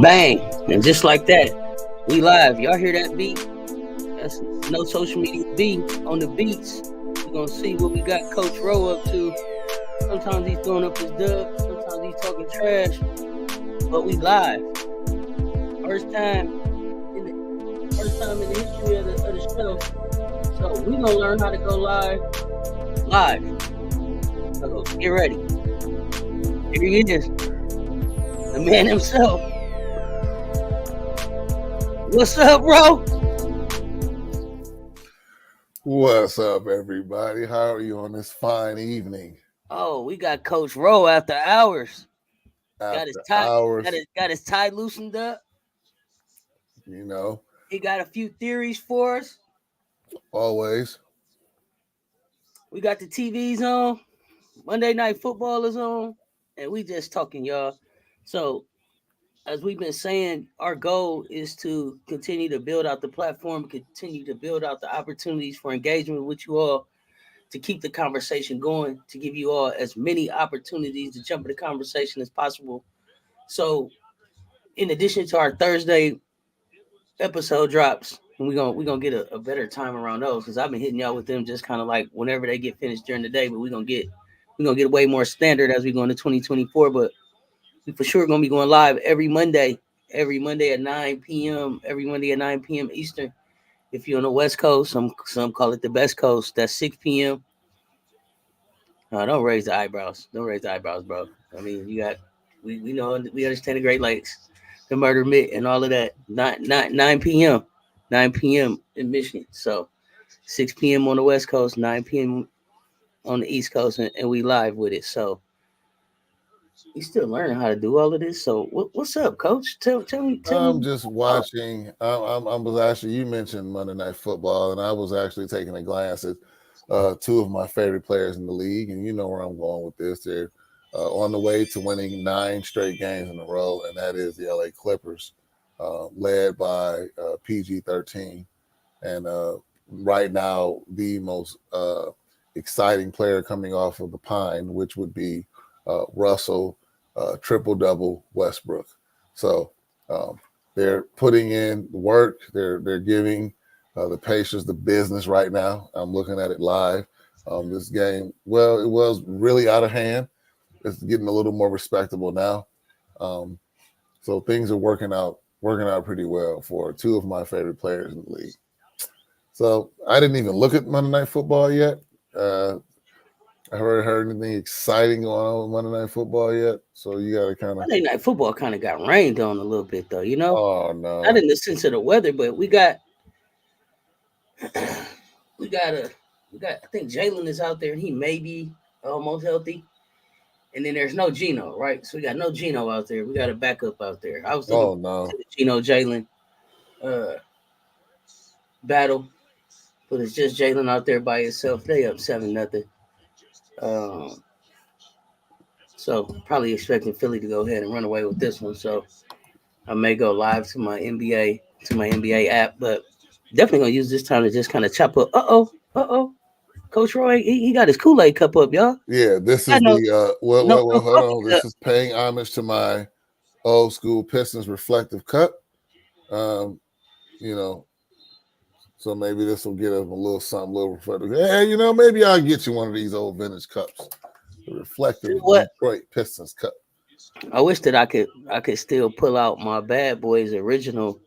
Bang! And just like that, we live. Y'all hear that beat? That's no social media beat on the beats. We're gonna see what we got Coach Rowe up to. Sometimes he's throwing up his dub, sometimes he's talking trash, but we live. First time in the history of the show. So we gonna learn how to go live. So get ready. Here he is, the man himself. What's up, bro? What's up, everybody? How are you on this fine evening? Oh, we got Coach Rowe after hours. After Got his tie loosened up. You know, He got a few theories for us. always. We got the TVs on. Monday Night Football is on. And we just talking, y'all. So, as we've been saying, our goal is to continue to build out the platform, continue to build out the opportunities for engagement with you all, to keep the conversation going, to give you all as many opportunities to jump in the conversation as possible. So, in addition to our Thursday episode drops, and we're gonna get a better time around those, because I've been hitting y'all with them just kind of like whenever they get finished during the day, but we're gonna get way more standard as we go into 2024. But we for sure gonna be going live every Monday at 9 p.m. every Monday at 9 p.m. Eastern. If you're on the West Coast, some call it the best coast, that's 6 p.m. Don't raise the eyebrows, bro. I mean, we know, we understand the Great Lakes, the Murder Mitt, and all of that. 9 p.m. 9 p.m. in Michigan. So 6 p.m. on the West Coast, 9 p.m. on the East Coast, and we live with it. So we still learning how to do all of this. So what's up, Coach? Tell me. I'm just watching. I was actually, you mentioned Monday Night Football, and I was actually taking a glance at two of my favorite players in the league, and you know where I'm going with this. They're on the way to winning 9 straight games in a row, and that is the LA Clippers, led by PG-13. And right now, the most exciting player coming off of the Pine, which would be Russell triple-double Westbrook. So they're putting in the work. They're giving the Pacers the business right now. I'm looking at it live. This game, well, it was really out of hand. It's getting a little more respectable now. So things are working out pretty well for two of my favorite players in the league. So I didn't even look at Monday Night Football yet. I haven't heard anything exciting going on with Monday Night Football yet. So you got to kind of. Monday Night Football kind of got rained on a little bit, though. You know. Oh no. Not in the sense of the weather, but we got. I think Jalen is out there, and he may be almost healthy. And then there's no Geno, right? So we got no Geno out there. We got a backup out there. I was looking to the Geno Jalen battle, but it's just Jalen out there by himself. They up 7-0. So probably expecting Philly to go ahead and run away with this one. So I may go live to my NBA app, but definitely gonna use this time to just kind of chop up. Coach Roy, he got his Kool-Aid cup up, y'all. Yeah, this is hold on. This is paying homage to my old school Pistons reflective cup. You know, so maybe this will get us a little something, a little reflective. Hey, you know, maybe I'll get you one of these old vintage cups, the reflective Detroit Pistons cup. I wish that I could still pull out my Bad Boys original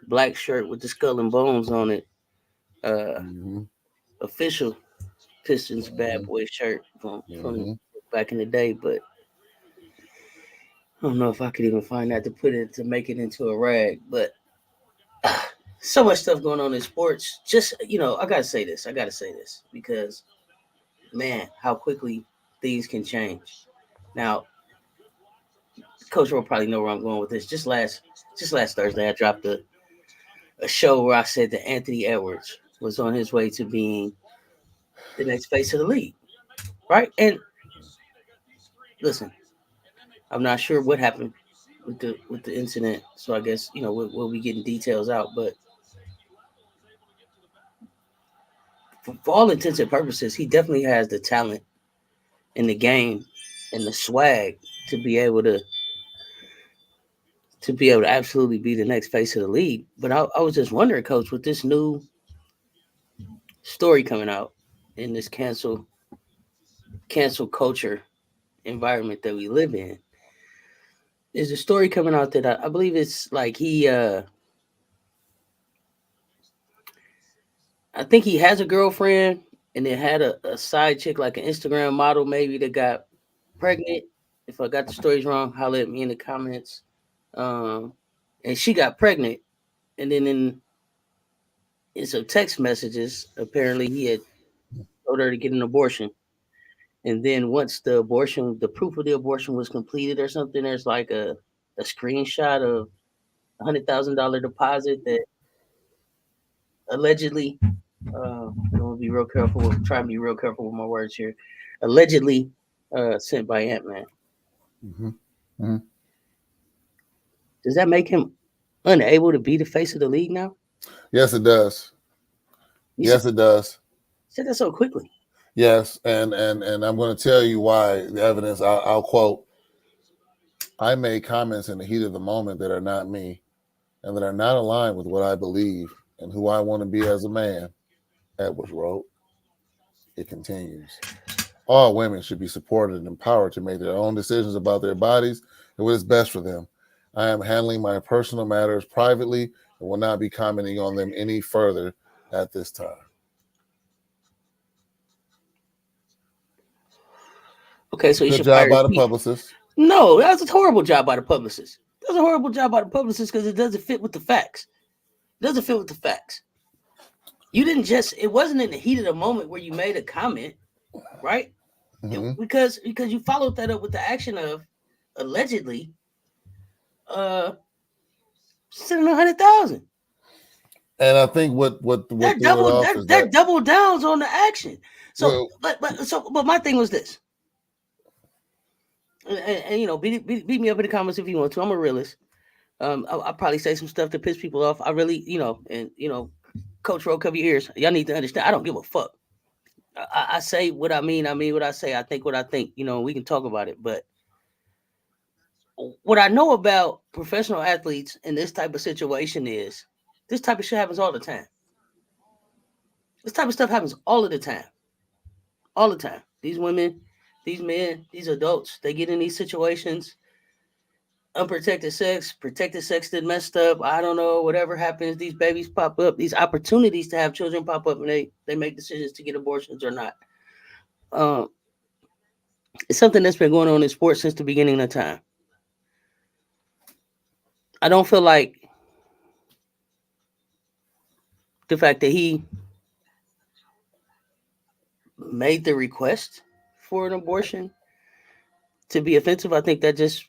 black shirt with the skull and bones on it. Official Pistons Bad Boy shirt from back in the day, but I don't know if I could even find that to make it into a rag. But so much stuff going on in sports. Just, you know, I gotta say this because, man, how quickly things can change. Now, Coach will probably know where I'm going with this. Just last Thursday, I dropped a show where I said that Anthony Edwards was on his way to being the next face of the league, right? And listen, I'm not sure what happened with the incident, so I guess, you know, we'll be getting details out. But for all intents and purposes, he definitely has the talent in the game and the swag to be able to absolutely be the next face of the league. But I was just wondering, Coach, with this new story coming out in this cancel culture environment that we live in, there's a story coming out that I believe it's like I think he has a girlfriend and then had a side chick, like an Instagram model maybe, that got pregnant. If I got the stories wrong, holler at me in the comments. And she got pregnant, and then in some text messages, apparently he had told her to get an abortion. And then once the proof of the abortion was completed or something, there's like a screenshot of $100,000 deposit that allegedly, I'm gonna be real careful. Try and be real careful with my words here. Allegedly, sent by Ant-Man. Mm-hmm. Mm-hmm. Does that make him unable to be the face of the league now? Yes, it does. It does. Said that so quickly. Yes, and I'm going to tell you why. The evidence. I'll quote. I made comments in the heat of the moment that are not me, and that are not aligned with what I believe and who I want to be as a man. Edwards wrote. It continues. All women should be supported and empowered to make their own decisions about their bodies and what is best for them. I am handling my personal matters privately and will not be commenting on them any further at this time. Okay, so you should fire by the publicist. No, that was a horrible job by the publicist. That was a horrible job by the publicist because it doesn't fit with the facts. It doesn't fit with the facts. You didn't just, it wasn't in the heat of the moment where you made a comment, right? Mm-hmm. Because you followed that up with the action of allegedly sending 100,000. And I think what that double downs on the action. So, but my thing was this. And you know, beat me up in the comments if you want to. I'm a realist. I'll probably say some stuff to piss people off. I really, Coach Rowe, cover your ears. Y'all need to understand. I don't give a fuck. I say what I mean what I say. I think what I think. You know, we can talk about it. But what I know about professional athletes in this type of situation is this type of shit happens all the time. This type of stuff happens all of the time. All the time. These women, these men, these adults, they get in these situations. Unprotected sex, protected sex that messed up. I don't know, whatever happens, these babies pop up, these opportunities to have children pop up, and they make decisions to get abortions or not. It's something that's been going on in sports since the beginning of time. I don't feel like the fact that he made the request for an abortion to be offensive. I think that just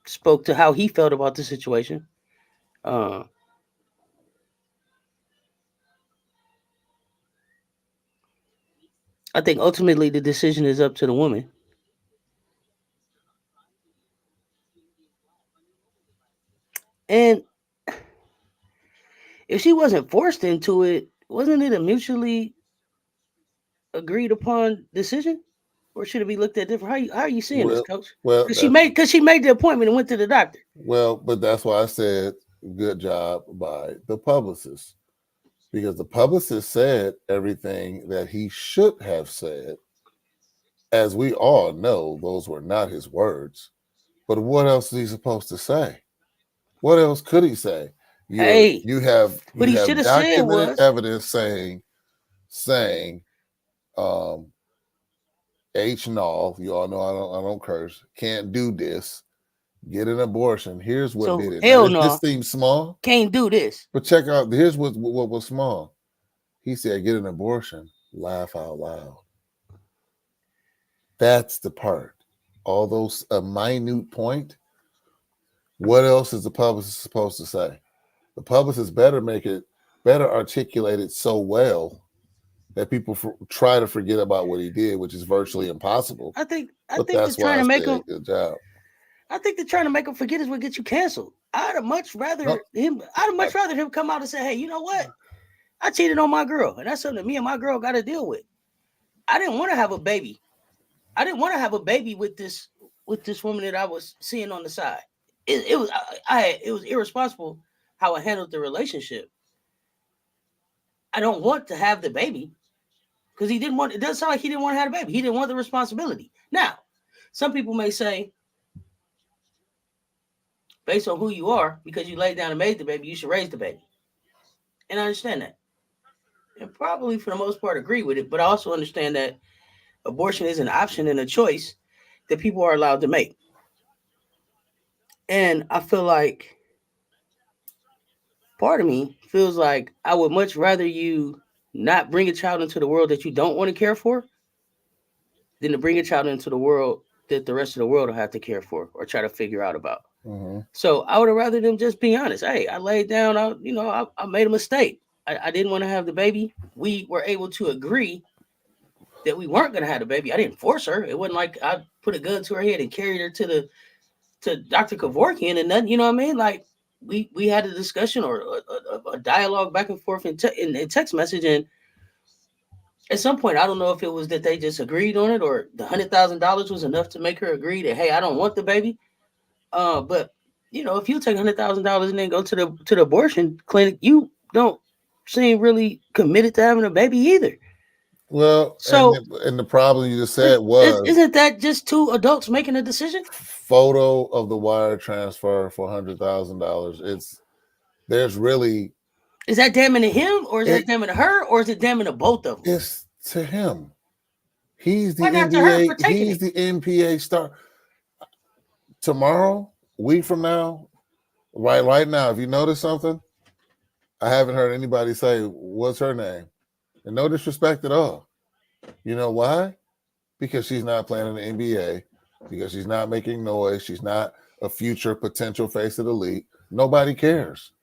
spoke to how he felt about the situation. I think ultimately the decision is up to the woman. And if she wasn't forced into it, wasn't it a mutually agreed upon decision? Or should it be looked at different? How are you seeing this, Coach? Well, because she made the appointment and went to the doctor. Well, but that's why I said good job by the publicist, because the publicist said everything that he should have said. As we all know, those were not his words. But what else is he supposed to say? What else could he say? You have documented evidence saying H null, you all know I don't curse, can't do this, get an abortion. Here's what did it. Hell no. This seems small. Can't do this. But check out, here's what was small. He said, get an abortion, laugh out loud. That's the part. Although a minute point, what else is the publicist supposed to say? The publicist better articulate it so well that people try to forget about what he did, which is virtually impossible. I think they're trying to make him. Good job. I think they're trying to make him forget is what gets you canceled. I'd have much rather him come out and say, "Hey, you know what? I cheated on my girl, and that's something me and my girl got to deal with. I didn't want to have a baby I didn't want to have a baby with this woman that I was seeing on the side. It was it was irresponsible how I handled the relationship. I don't want to have the baby because he didn't want. It doesn't sound like he didn't want to have a baby. He didn't want the responsibility. Now, some people may say, based on who you are, because you laid down and made the baby, you should raise the baby. And I understand that, and probably for the most part agree with it. But I also understand that abortion is an option and a choice that people are allowed to make. And I feel like part of me feels like I would much rather you not bring a child into the world that you don't want to care for than to bring a child into the world that the rest of the world will have to care for or try to figure out about. Mm-hmm. So I would have rather them just be honest. Hey, I laid down, I made a mistake. I didn't want to have the baby. We were able to agree that we weren't going to have the baby. I didn't force her. It wasn't like I put a gun to her head and carried her to Dr. Kevorkian and nothing. You know what I mean? Like we had a discussion or a dialogue back and forth in text message, and at some point, I don't know if it was that they just agreed on it or the $100,000 was enough to make her agree that hey, I don't want the baby. But if you take $100,000 and then go to the abortion clinic, you don't seem really committed to having a baby either. Well, So and the problem you just said was, isn't that just two adults making a decision? Photo of the wire transfer for $100,000. There's really, is that damning to him, or is that damning to her, or is it damning to both of them? It's to him. He's the Why not to her NBA. for taking He's it? the NBA star. Tomorrow, week from now, right now, if you notice something, I haven't heard anybody say, what's her name? And no disrespect at all. You know why? Because she's not playing in the NBA, because she's not making noise. She's not a future potential face of the league. Nobody cares.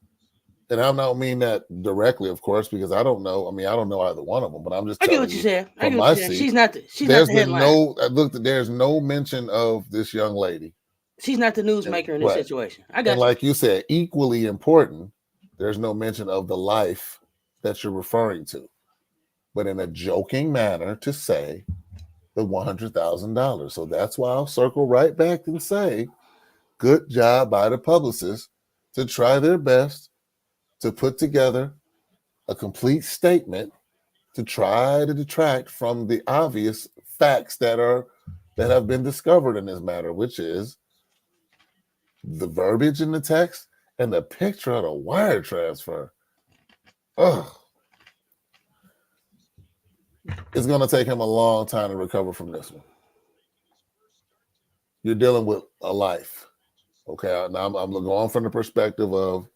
And I don't mean that directly, of course, because I don't know. I mean, I don't know either one of them, but I'm just I get telling what you you said. I from get what my you said. seat. She's not the There's headline. there's no mention of this young lady. She's not the newsmaker in this situation. I got and you. like you said, equally important, there's no mention of the life that you're referring to, but in a joking manner to say the $100,000. So that's why I'll circle right back and say, good job by the publicists to try their best to put together a complete statement to try to detract from the obvious facts that have been discovered in this matter, which is the verbiage in the text and the picture of the wire transfer. Oh, it's going to take him a long time to recover from this one. You're dealing with a life. Okay, now I'm going from the perspective of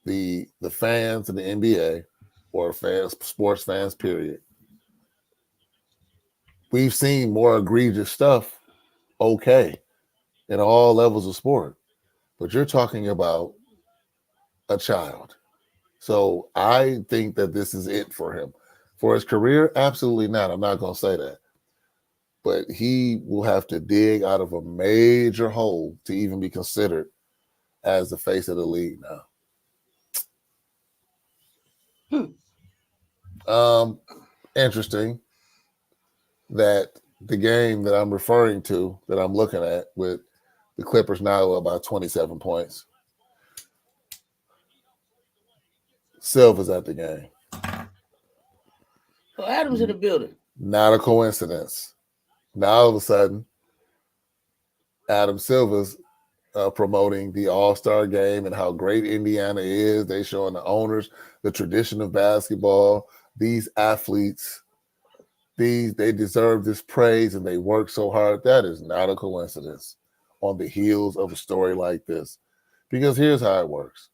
the fans in the NBA or fans, sports fans, period. We've seen more egregious stuff, okay, in all levels of sport. But you're talking about a child. So I think that this is it for him. For his career, absolutely not. I'm not going to say that. But he will have to dig out of a major hole to even be considered as the face of the league now. Interesting that the game that I'm referring to, that I'm looking at with the Clippers now about 27 points. Silver's at the game. Well, Adams in the building. Not a coincidence. Now all of a sudden, Adam Silver's promoting the All-Star game and how great Indiana is. They showing the owners the tradition of basketball. These athletes, they deserve this praise and they work so hard. That is not a coincidence on the heels of a story like this. Because here's how it works.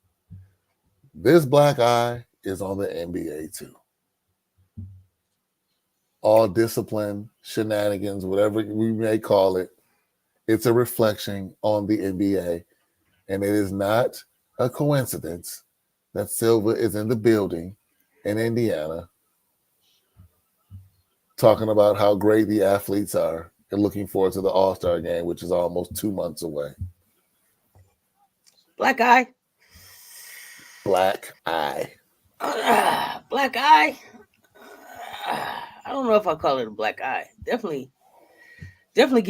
This black eye is on the NBA too. All discipline, shenanigans, whatever we may call it, it's a reflection on the NBA. And it is not a coincidence that Silver is in the building in Indiana talking about how great the athletes are and looking forward to the All-Star game, which is almost 2 months away. Black eye. Black eye. Black eye. I don't know if I call it a black eye. Definitely definitely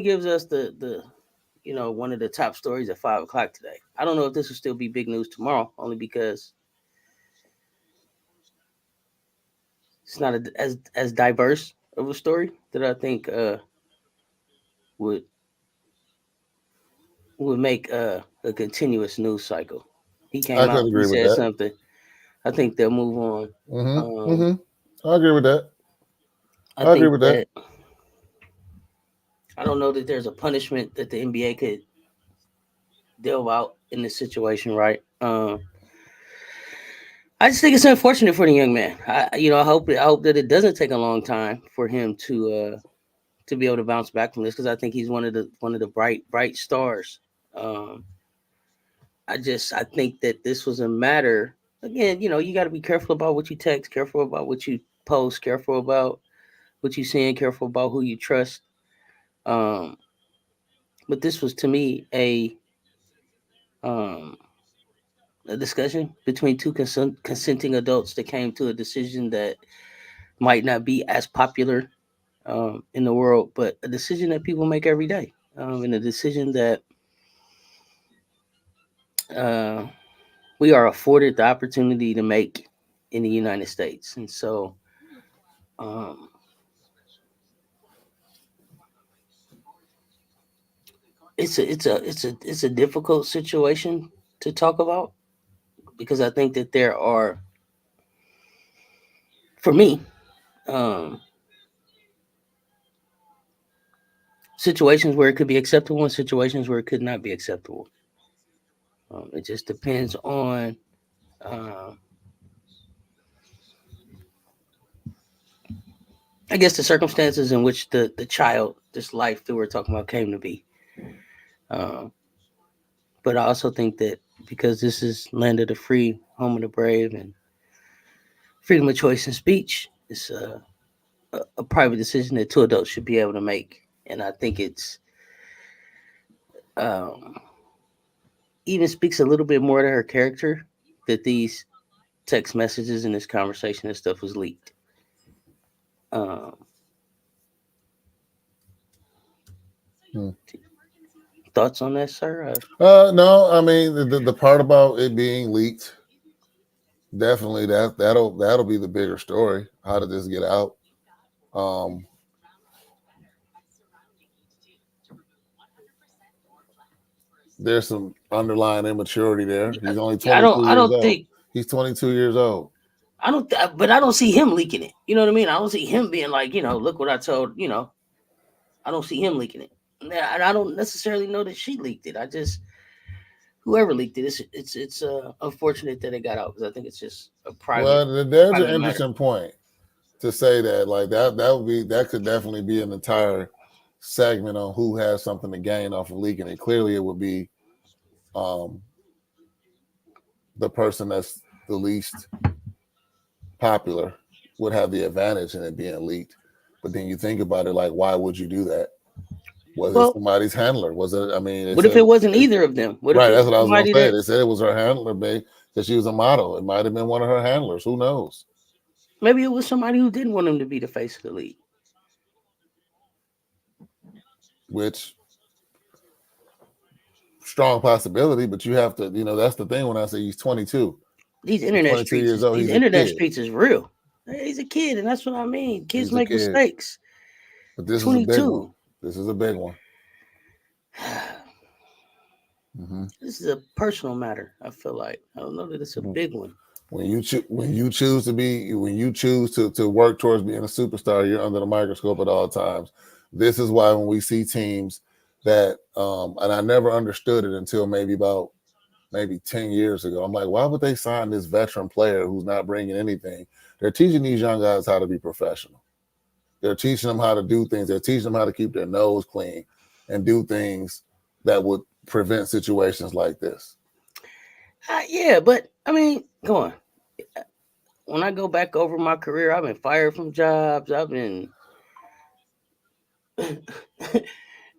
gives us the one of the top stories at 5 o'clock today. I don't know if this will still be big news tomorrow, only because it's not as diverse of a story that I think would make a continuous news cycle. He I came could out, he agree with said that. something. I think they'll move on. Mm-hmm. Um, Mm-hmm. I agree with that. I I agree think with that. that I don't know that there's a punishment that the NBA could delve out in this situation, right? I just think it's unfortunate for the young man. I hope that it doesn't take a long time for him to be able to bounce back from this, because I think he's one of the bright stars. Um, I think that this was a matter, again. You got to be careful about what you text, careful about what you post, careful about what you saying, careful about who you trust. Um, but this was to me um, a discussion between two consenting adults that came to a decision that might not be as popular in the world, but a decision that people make every day, and a decision that uh, we are afforded the opportunity to make in the United States. And so um, it's a difficult situation to talk about, because I think that there are, for me, um, situations where it could be acceptable and situations where it could not be acceptable. It just depends on, uh, I guess, the circumstances in which the child, this life that we're talking about, came to be. Um, but I also think that because this is land of the free, home of the brave, and freedom of choice and speech, it's a private decision that two adults should be able to make. And I think it's um, even speaks a little bit more to her character that these text messages and this conversation and stuff was leaked. Um, Hmm. Thoughts on that, sir? No, I mean the part about it being leaked, definitely that'll be the bigger story. How did this get out? Um, there's some underlying immaturity there. He's only I don't. 22 I years don't old. think. He's 22 years old. But I don't see him leaking it. You know what I mean? I don't see him being like, look what I told. I don't see him leaking it. And I don't necessarily know that she leaked it. I just, whoever leaked it, it's unfortunate that it got out, because I think it's just a Well, there's an private matter. interesting point to say that, like that could definitely be an entire segment on who has something to gain off of leaking it. Clearly, it would be um, the person that's the least popular would have the advantage in it being leaked. But then you think about it, like, why would you do that? Was it Well, somebody's handler? Was it? I mean, what if it wasn't either of them? What if right. it That's was what I was gonna somebody say. that They said it was her handler, babe, because she was a model. It might have been one of her handlers. Who knows? maybe it was somebody who didn't want him to be the face of the league? Which strong possibility, but you have to, that's the thing when I say he's 22. These He's internet 22 streets years is old. these He's a internet kid. streets is real. Hey, he's a kid, and that's what I mean. Kids He's a make kid. mistakes. But this is a big one. 22. This is a big one. Mm-hmm. This is a personal matter. I feel like I don't know that it's a big one. When you choose to work towards being a superstar, you're under the microscope at all times. This is why when we see teams that, and I never understood it until maybe 10 years ago. I'm like, why would they sign this veteran player who's not bringing anything? They're teaching these young guys how to be professional. They're teaching them how to do things. They're teaching them how to keep their nose clean and do things that would prevent situations like this. Yeah, but I mean, come on. When I go back over my career, I've been fired from jobs. I've been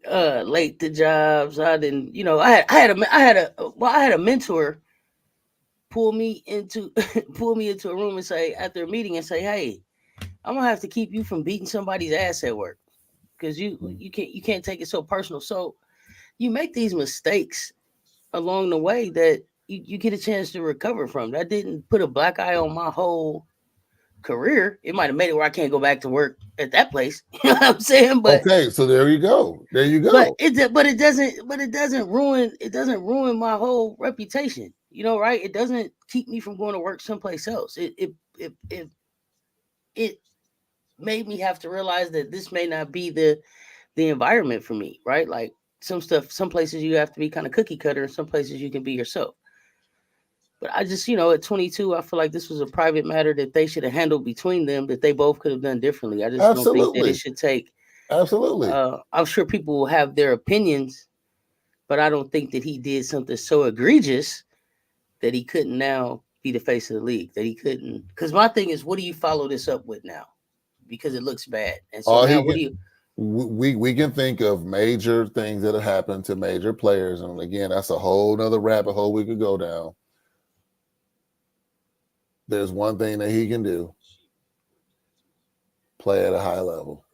late to jobs. I didn't, I had a mentor pull me into pull me into a room and say, after a meeting, and say, "Hey, I'm gonna have to keep you from beating somebody's ass at work." because you can't take it so personal. So you make these mistakes along the way that you get a chance to recover from. That didn't put a black eye on my whole career. It might have made it where I can't go back to work at that place. You know what I'm saying? But Okay, so there you go. There you but go. it doesn't ruin my whole reputation. You know, right? It doesn't keep me from going to work someplace else. It made me have to realize that this may not be the environment for me, right? Like some places you have to be kind of cookie cutter, and some places you can be yourself. But I just, at 22, I feel like this was a private matter that they should have handled between them, that they both could have done differently. I just don't think that it Absolutely. should take. Absolutely. I'm sure people will have their opinions, but I don't think that he did something so egregious that he couldn't now be the face of the league. That he couldn't. Because my thing is, what do you follow this up with now? Because it looks bad. And so All now, he what can do you? we can think of major things that have happened to major players, and again, that's a whole nother rabbit hole we could go down. There's one thing that he can do: play at a high level.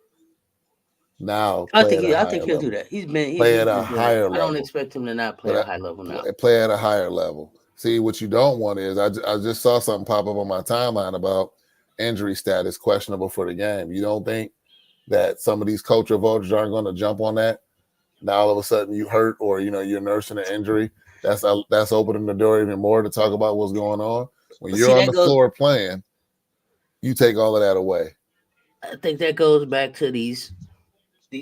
Now, I play at a think higher he'll do level. that. He's Play at been a doing it. higher I don't level. expect him to not play But at a high level now. play at a higher level. See, what you don't want is I just saw something pop up on my timeline about injury status questionable for the game. You don't think that some of these culture vultures aren't going to jump on that? Now all of a sudden you hurt, or you're nursing an injury. That's opening the door even more to talk about what's going on. When But you're see, on the floor playing, you take all of that away. I think that goes back to these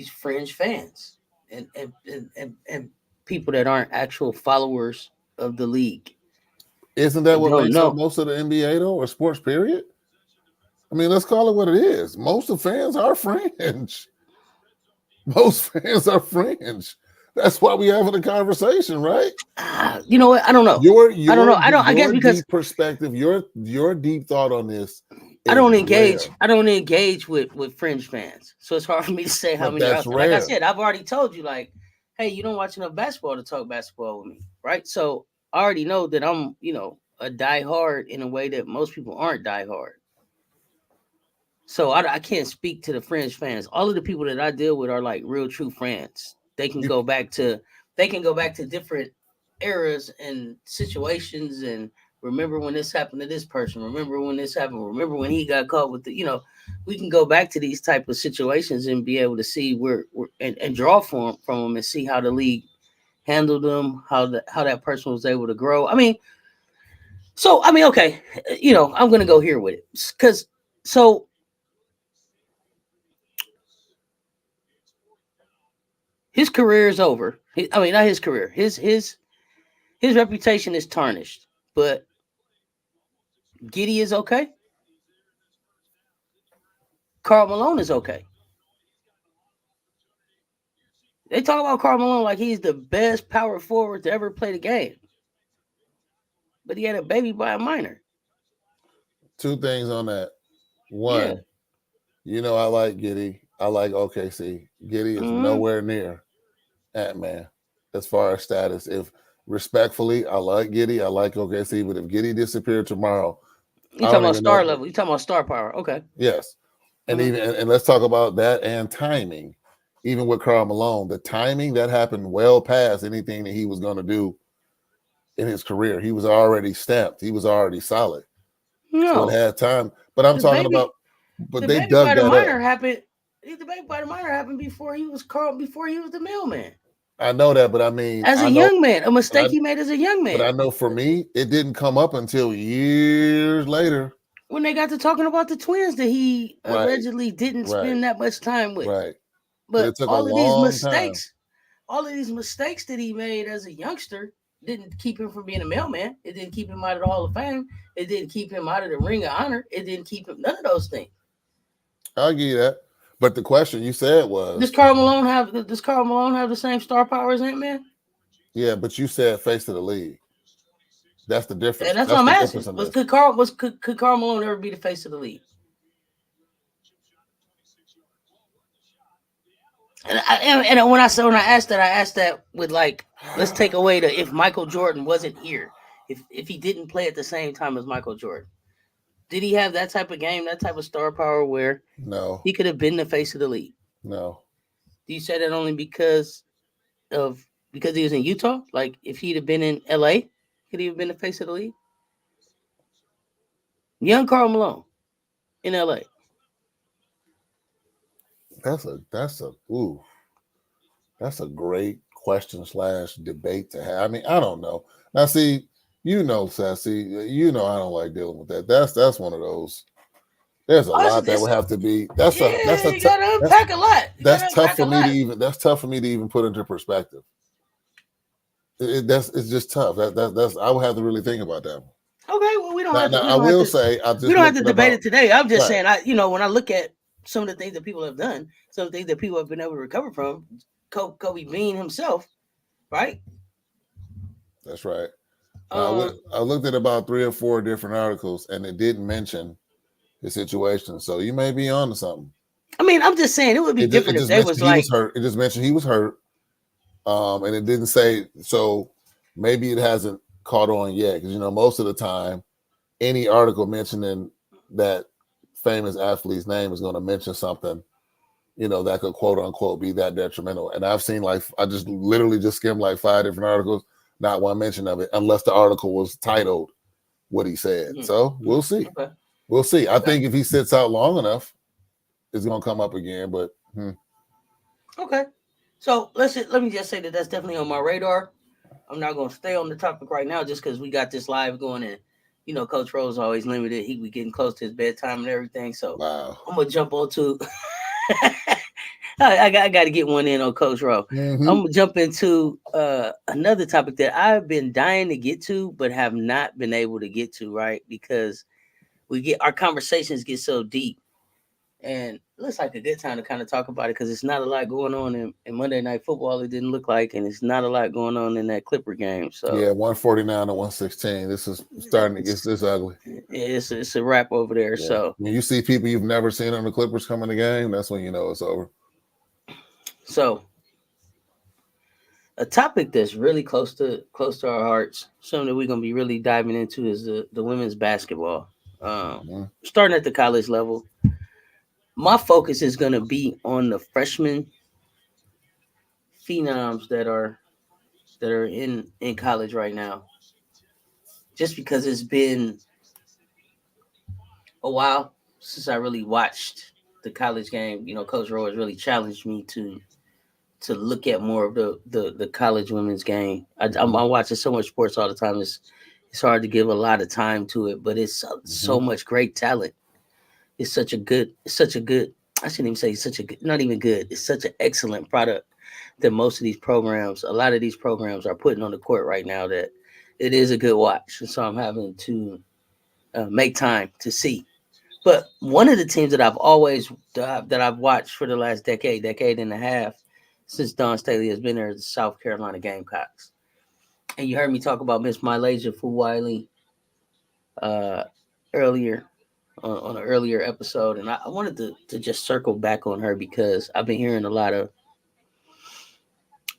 fringe fans and people that aren't actual followers of the league. Isn't that They what don't makes up know. most of the NBA though, or sports period? I mean, let's call it what it is. Most of fans are fringe. Most fans are fringe. That's why we having a conversation, right? You know what? I don't know. I don't know. I guess because deep perspective, your deep thought on this I is don't rare. engage. I don't engage with fringe fans, so it's hard for me to say how But many are that's out there. Like I rare. said, I've already told you, like, hey, you don't watch enough basketball to talk basketball with me, right? So I already know that I'm, a diehard in a way that most people aren't diehard. So I can't speak to the fringe fans. All of the people that I deal with are like real true friends. They can You- go back to different eras and situations and remember when this happened to this person. Remember when this happened. Remember when he got caught with we can go back to these type of situations and be able to see where and draw from them and see how the league handled them, how that person was able to grow. Okay, I'm gonna go here with it because so. His career is over. Not his career. His reputation is tarnished. But Giddey is okay. Karl Malone is okay. They talk about Karl Malone like he's the best power forward to ever play the game. But he had a baby by a minor. Two things on that. Yeah. One, I like Giddey. I like OKC. Giddey is nowhere near Ant-Man as far as status. If respectfully, I like Giddey. I like OKC, but if Giddey disappeared tomorrow, You talking about star level? You talking about star power? Okay. Yes, and and let's talk about that and timing. Even with Karl Malone, the timing that happened well past anything that he was going to do in his career. He was already stamped. He was already solid. No, so it had time. But I'm talking about. But they dug that up. Happened. The baby by the minor happened before he was before he was the mailman. I know that, but I mean, as a young man, a mistake he made as a young man. But I know for me, it didn't come up until years later. When they got to talking about the twins that he allegedly didn't spend that much time with. Right. But all of these mistakes, that he made as a youngster didn't keep him from being a mailman. It didn't keep him out of the Hall of Fame. It didn't keep him out of the Ring of Honor. It didn't keep him none of those things. I'll give you that. But the question you said was, does Karl Malone have the same star power as Ant-Man? Yeah, but you said face of the league. That's the difference. And that's what I'm asking. Could Karl Malone ever be the face of the league? And when I asked that with like, let's take away the if Michael Jordan wasn't here, if he didn't play at the same time as Michael Jordan, did he have that type of game, that type of star power where no he could have been the face of the league? No. Do you say that only because he was in Utah? Like if he'd have been in LA, could he have been the face of the league? Young Karl Malone in LA. That's a great question / debate to have. I mean, I don't know. Now, see, Sassy, I don't like dealing with that. That's one of those. There's a lot that would have to be. You gotta unpack a lot. That's tough for me to even. That's tough for me to even put into perspective. It's just tough. That's I would have to really think about that one. Okay, well, we don't have to. I will say, we don't have to debate it today. I'm just saying, when I look at some of the things that people have done, some of the things that people have been able to recover from, Kobe Bean himself, right? That's right. I looked at about 3 or 4 different articles, and it didn't mention the situation. So you may be on to something. I mean, I'm just saying it would be different if they was like. Was hurt. It just mentioned he was hurt, and it didn't say. So maybe it hasn't caught on yet, because most of the time, any article mentioning that famous athlete's name is going to mention something, that could quote unquote be that detrimental. And I've seen I just literally just skimmed 5 different articles, not one mention of it, unless the article was titled what he said. Mm-hmm. So we'll see. Okay. We'll see. I think if he sits out long enough, it's going to come up again. But okay. So let me just say that that's definitely on my radar. I'm not going to stay on the topic right now just because we got this live going, and Coach Rose always limited. He be getting close to his bedtime and everything. So wow. I'm gonna jump on to. I got to get one in on Coach Rose. Mm-hmm. I'm gonna jump into another topic that I've been dying to get to, but have not been able to get to. Right, because our conversations get so deep, and it looks like a good time to kind of talk about it because it's not a lot going on in Monday Night Football. It didn't look like, and it's not a lot going on in that Clipper game. So yeah, 149 to 116. This is starting to get this ugly. Yeah, it's a wrap over there. Yeah. So when you see people you've never seen on the Clippers come in the game, that's when you know it's over. So a topic that's really close to our hearts, something that we're gonna be really diving into, is the women's basketball. Starting at the college level. My focus is going to be on the freshman phenoms that are in college right now. Just because it's been a while since I really watched the college game. Coach Rowe has really challenged me to look at more of the college women's game. I'm watching so much sports all the time. It's hard to give a lot of time to it, but it's so much great talent. It's such a good, I shouldn't even say such a good, not even good. It's such an excellent product that most of these programs, a lot of these programs are putting on the court right now, that it is a good watch. And so I'm having to make time to see. But one of the teams that I've watched for the last decade and a half, since Dawn Staley has been there, is the South Carolina Gamecocks. And you heard me talk about Miss Mylasia Fulwiley earlier. On an earlier episode, and I wanted to just circle back on her because I've been hearing a lot of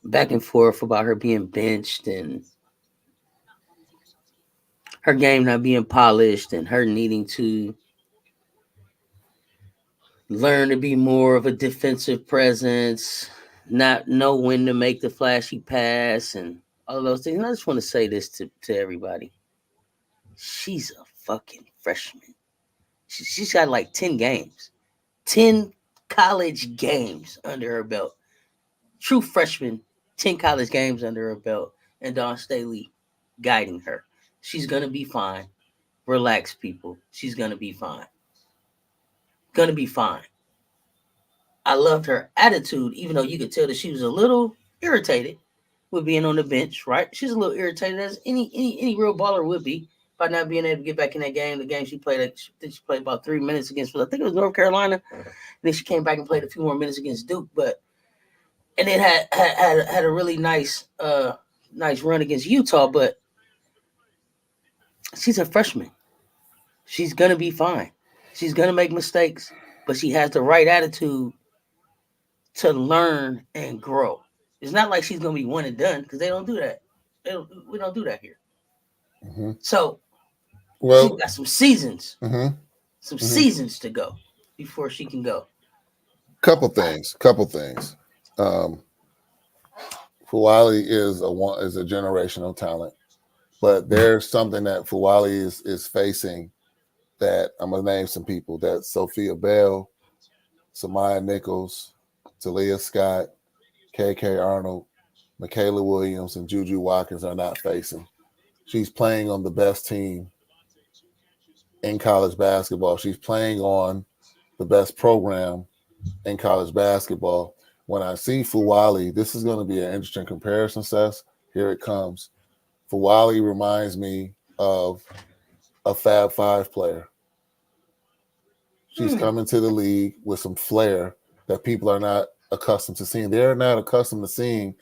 back and forth about her being benched and her game not being polished and her needing to learn to be more of a defensive presence, not know when to make the flashy pass and all those things. And I just want to say this to everybody. She's a fucking freshman. She's got 10 games, 10 college games under her belt. True freshman, 10 college games under her belt, and Dawn Staley guiding her. She's going to be fine. Relax, people. She's going to be fine. Going to be fine. I loved her attitude, even though you could tell that she was a little irritated with being on the bench, right? She's a little irritated, as any real baller would be, by not being able to get back in that game. The game she played about 3 minutes against, I think it was North Carolina. And then she came back and played a few more minutes against Duke. And then had a really nice run against Utah. But she's a freshman. She's gonna be fine. She's gonna make mistakes, but she has the right attitude to learn and grow. It's not like she's gonna be one and done, because they don't do that. We don't do that here. Mm-hmm. So. Well, she's got some seasons, seasons to go before she can go. Couple things. Um, Fuwali is a generational talent, but there's something that Fuwali is facing that I'm gonna name some people that Sophia Bell, Samaya Nichols, Talia Scott, KK Arnold, Michaela Williams, and Juju Watkins are not facing. She's playing on the best team in college basketball. She's playing on the best program in college basketball. When I see Fuwali, this is going to be an interesting comparison, Seth. Here it comes. Fuwali reminds me of a Fab Five player. She's coming to the league with some flair that people are not accustomed to seeing. They're not accustomed to seeing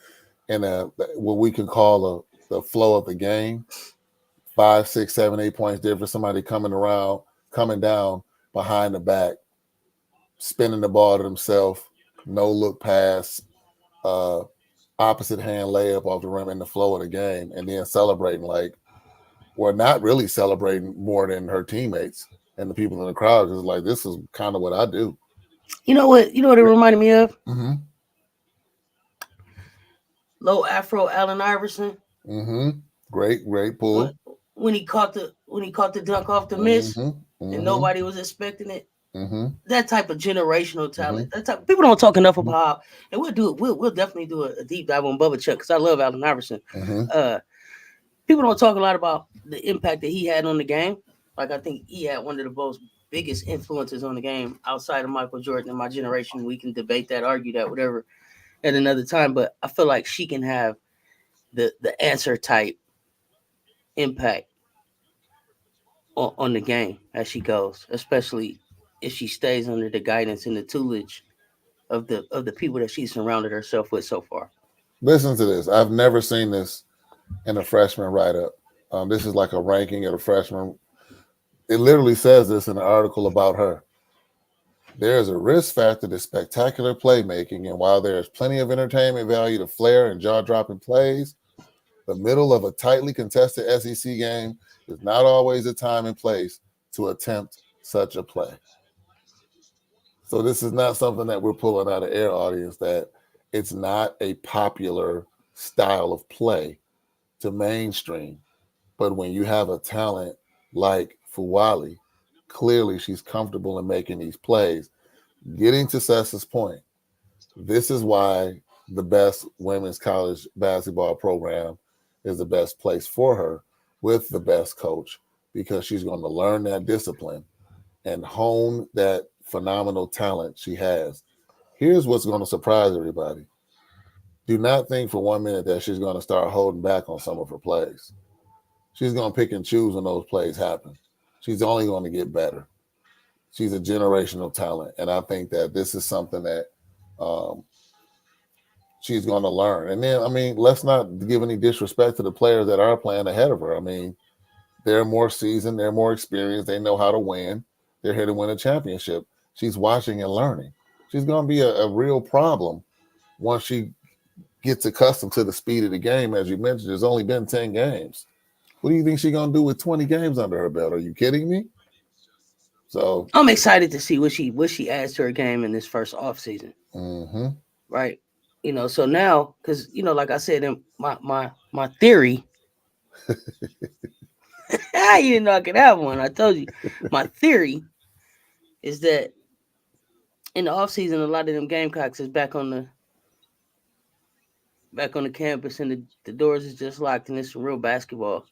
in what we can call the flow of the game. 5, 6, 7, 8 points difference. Somebody coming down behind the back, spinning the ball to themselves, no look pass, opposite hand layup off the rim in the flow of the game, and then celebrating like we're not really celebrating more than her teammates and the people in the crowd. Because like this is kind of what I do. You know what? You know what it reminded me of? Mm-hmm. Low Afro Allen Iverson. Mm-hmm. Great pull. When he caught the dunk off the miss, Mm-hmm. and nobody was expecting it. Mm-hmm. That type of generational talent. That type, people don't talk enough about, and we'll do it. We'll definitely do a deep dive on Bubba Chuck because I love Allen Iverson. People don't talk a lot about the impact that he had on the game. Like I think he had one of the most biggest influences on the game outside of Michael Jordan in my generation. We can debate that, argue that, whatever, at another time. But I feel like she can have the answer type impact on the game as she goes, especially if she stays under the guidance and the tutelage of the people that she's surrounded herself with so far. Listen to this. I've never seen this in a freshman write-up. This is like a ranking of a freshman. It literally says this in an article about her. There is a risk factor to spectacular playmaking, and while there is plenty of entertainment value to flair and jaw-dropping plays, the middle of a tightly contested SEC game is not always the time and place to attempt such a play. So this is not something that we're pulling out of air, audience, that it's not a popular style of play to mainstream. But when you have a talent like Fuwali, clearly she's comfortable in making these plays. Getting to Sessa's point, this is why the best women's college basketball program is the best place for her with the best coach, because she's going to learn that discipline and hone that phenomenal talent she has. Here's what's going to surprise everybody. Do not think for 1 minute that she's going to start holding back on some of her plays. She's going to pick and choose when those plays happen. She's only going to get better. She's a generational talent. And I think that this is something that she's going to learn. And then, I mean, let's not give any disrespect to the players that are playing ahead of her. I mean, they're more seasoned, they're more experienced, they know how to win. They're here to win a championship. She's watching and learning. She's going to be a real problem once she gets accustomed to the speed of the game. As you mentioned, there's only been 10 games. What do you think she's going to do with 20 games under her belt? Are you kidding me? So I'm excited to see what she adds to her game in this first offseason. Mm-hmm. Right. You know, so now, because, you know, like I said, in my theory, you didn't know I could have one. I told you. My theory is that in the offseason, a lot of them Gamecocks is back on the campus, and the doors is just locked, and it's some real basketball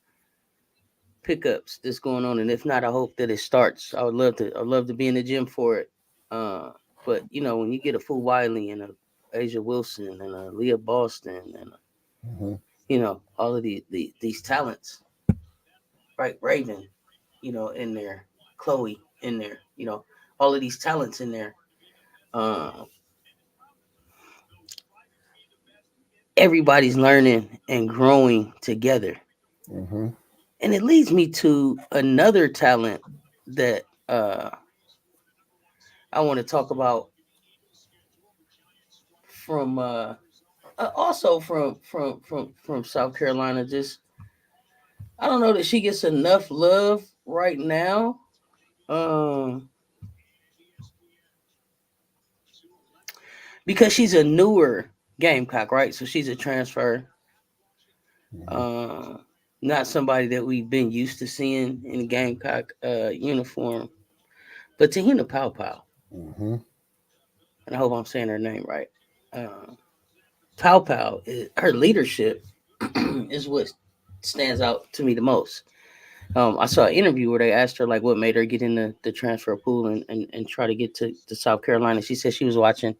pickups that's going on. And if not, I hope that it starts. I'd love to be in the gym for it. But you know, when you get a Fuwali and a Asia Wilson and a Leah Boston and you know, all of these talents, right? Raven, you know, in there, Chloe in there, you know, all of these talents in there. Everybody's learning and growing together. Mm-hmm. And it leads me to another talent that I want to talk about from also from South Carolina. Just I don't know that she gets enough love right now. Because she's a newer Gamecock, right? So she's a transfer. Uh, Not somebody that we've been used to seeing in a Gamecock uniform. But Tahina Pow Pow, Mm-hmm. and I hope I'm saying her name right. Uh, Pow Pow, her leadership is what stands out to me the most. I saw an interview where they asked her like what made her get in the transfer pool and try to get to South Carolina. She said she was watching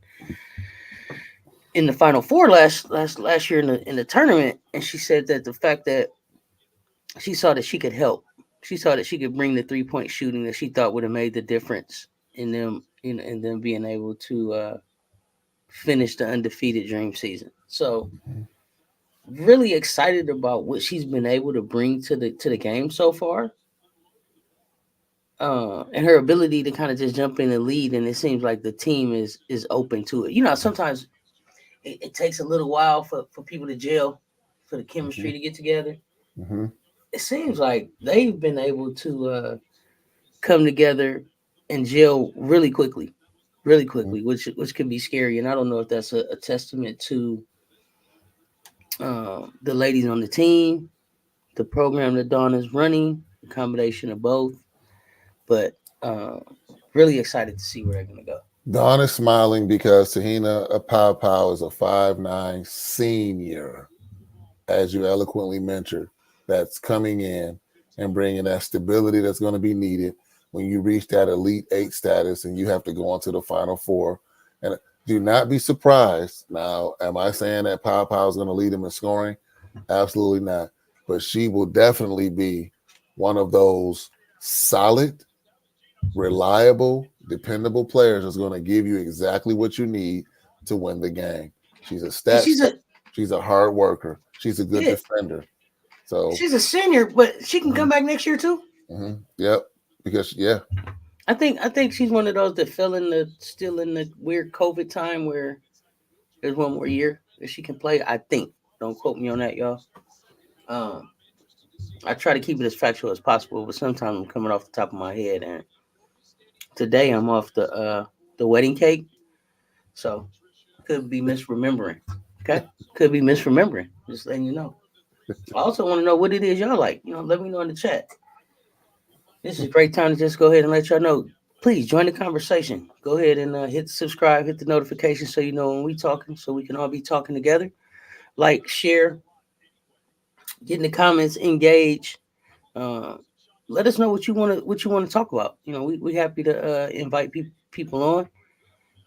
in the Final Four last year in the tournament, and she said that the fact that she saw that she could help, she saw that she could bring the 3-point shooting that she thought would have made the difference in them being able to finish the undefeated dream season. So really excited about what she's been able to bring to the game so far. And her ability to kind of just jump in and lead, and it seems like the team is open to it. You know, sometimes it takes a little while for people to gel, for the Mm-hmm. chemistry to get together. Mm-hmm. It seems like they've been able to come together and gel really quickly, which can be scary. And I don't know if that's a testament to the ladies on the team, the program that Dawn is running, a combination of both. But uh, really excited to see where they're gonna go. Dawn is smiling because Tahina Pow Pow is a 5'9" senior, as you eloquently mentioned, that's coming in and bringing that stability that's going to be needed when you reach that Elite Eight status and you have to go on to the Final Four. And do not be surprised. Now, am I saying that Pow Pow is going to lead them in scoring? Absolutely not. But she will definitely be one of those solid, reliable, dependable players that's going to give you exactly what you need to win the game. She's a And stat. She's a hard worker. She's a good yeah, defender. So, she's a senior, but she can come back next year too. yep. Because I think she's one of those that fell in the still in the weird COVID time where there's one more year that she can play. I think. Don't quote me on that, y'all. Um, I try to keep it as factual as possible, but sometimes I'm coming off the top of my head, and today I'm off the wedding cake, so could be misremembering. Okay, could be misremembering. Just letting you know. I also want to know what it is y'all like. You know, let me know in the chat. This is a great time to just go ahead and let y'all know. Please join the conversation. Go ahead and hit the subscribe, hit the notification so you know when we talking, so we can all be talking together. Like, share, get in the comments, engage. Uh, Let us know what you want to talk about. You know, we happy to invite people on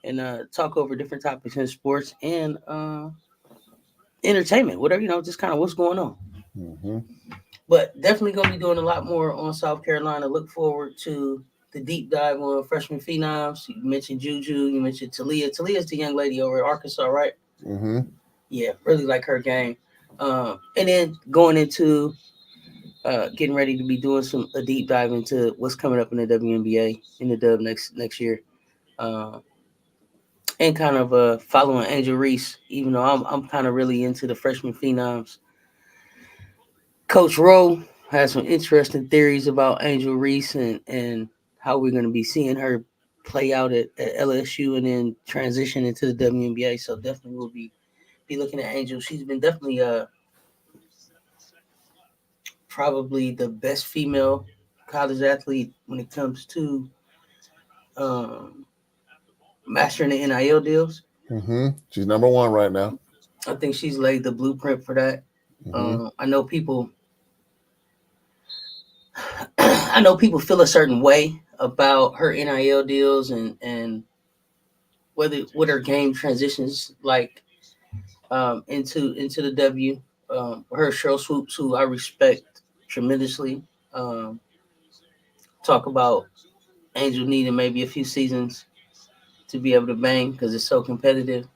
and talk over different topics in sports and entertainment, whatever, you know, just kind of what's going on. mm-hmm. But definitely gonna be doing a lot more on South Carolina. Look forward to the deep dive on freshman phenoms. You mentioned Juju, you mentioned Talia. Talia's the young lady over at Arkansas, right? Mm-hmm. Yeah, really like her game. And then going into getting ready to be doing a deep dive into what's coming up in the WNBA in the Dub next year. Uh, and kind of following Angel Reese, even though I'm kind of really into the freshman phenoms. Coach Rowe has some interesting theories about Angel Reese and how we're going to be seeing her play out at LSU and then transition into the WNBA. So definitely we'll be looking at Angel. She's been definitely probably the best female college athlete when it comes to um, mastering the NIL deals. Mm-hmm. She's number one right now. I think she's laid the blueprint for that. Mm-hmm. I know people. I know people feel a certain way about her NIL deals and whether what her game transitions like into the W. Her Cheryl Swoops, who I respect tremendously, um, talk about Angel needing maybe a few seasons to be able to bang because it's so competitive.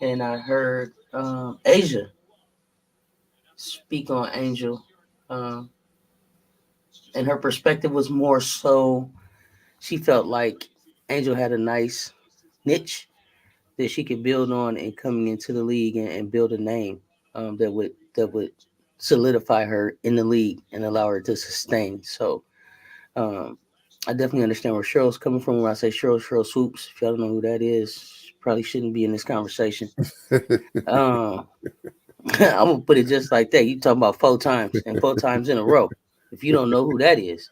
And I heard Asia speak on Angel, um, and her perspective was more so she felt like Angel had a nice niche that she could build on and coming into the league and build a name that would solidify her in the league and allow her to sustain. So um, I definitely understand where Cheryl's coming from when I say Cheryl Swoops. If y'all don't know who that is, probably shouldn't be in this conversation. I'm gonna put it just like that. You talking about 4 times in a row. If you don't know who that is,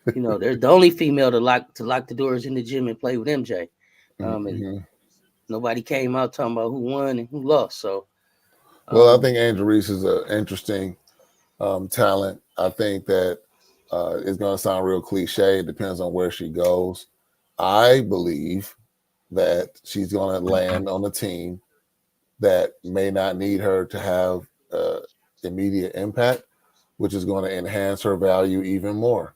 they're the only female to lock the doors in the gym and play with MJ. And Mhm. nobody came out talking about who won and who lost. So, Well, I think Angel Reese is an interesting talent. I think that it's going to sound real cliche. It depends on where she goes. I believe that she's going to land on a team that may not need her to have immediate impact, which is going to enhance her value even more.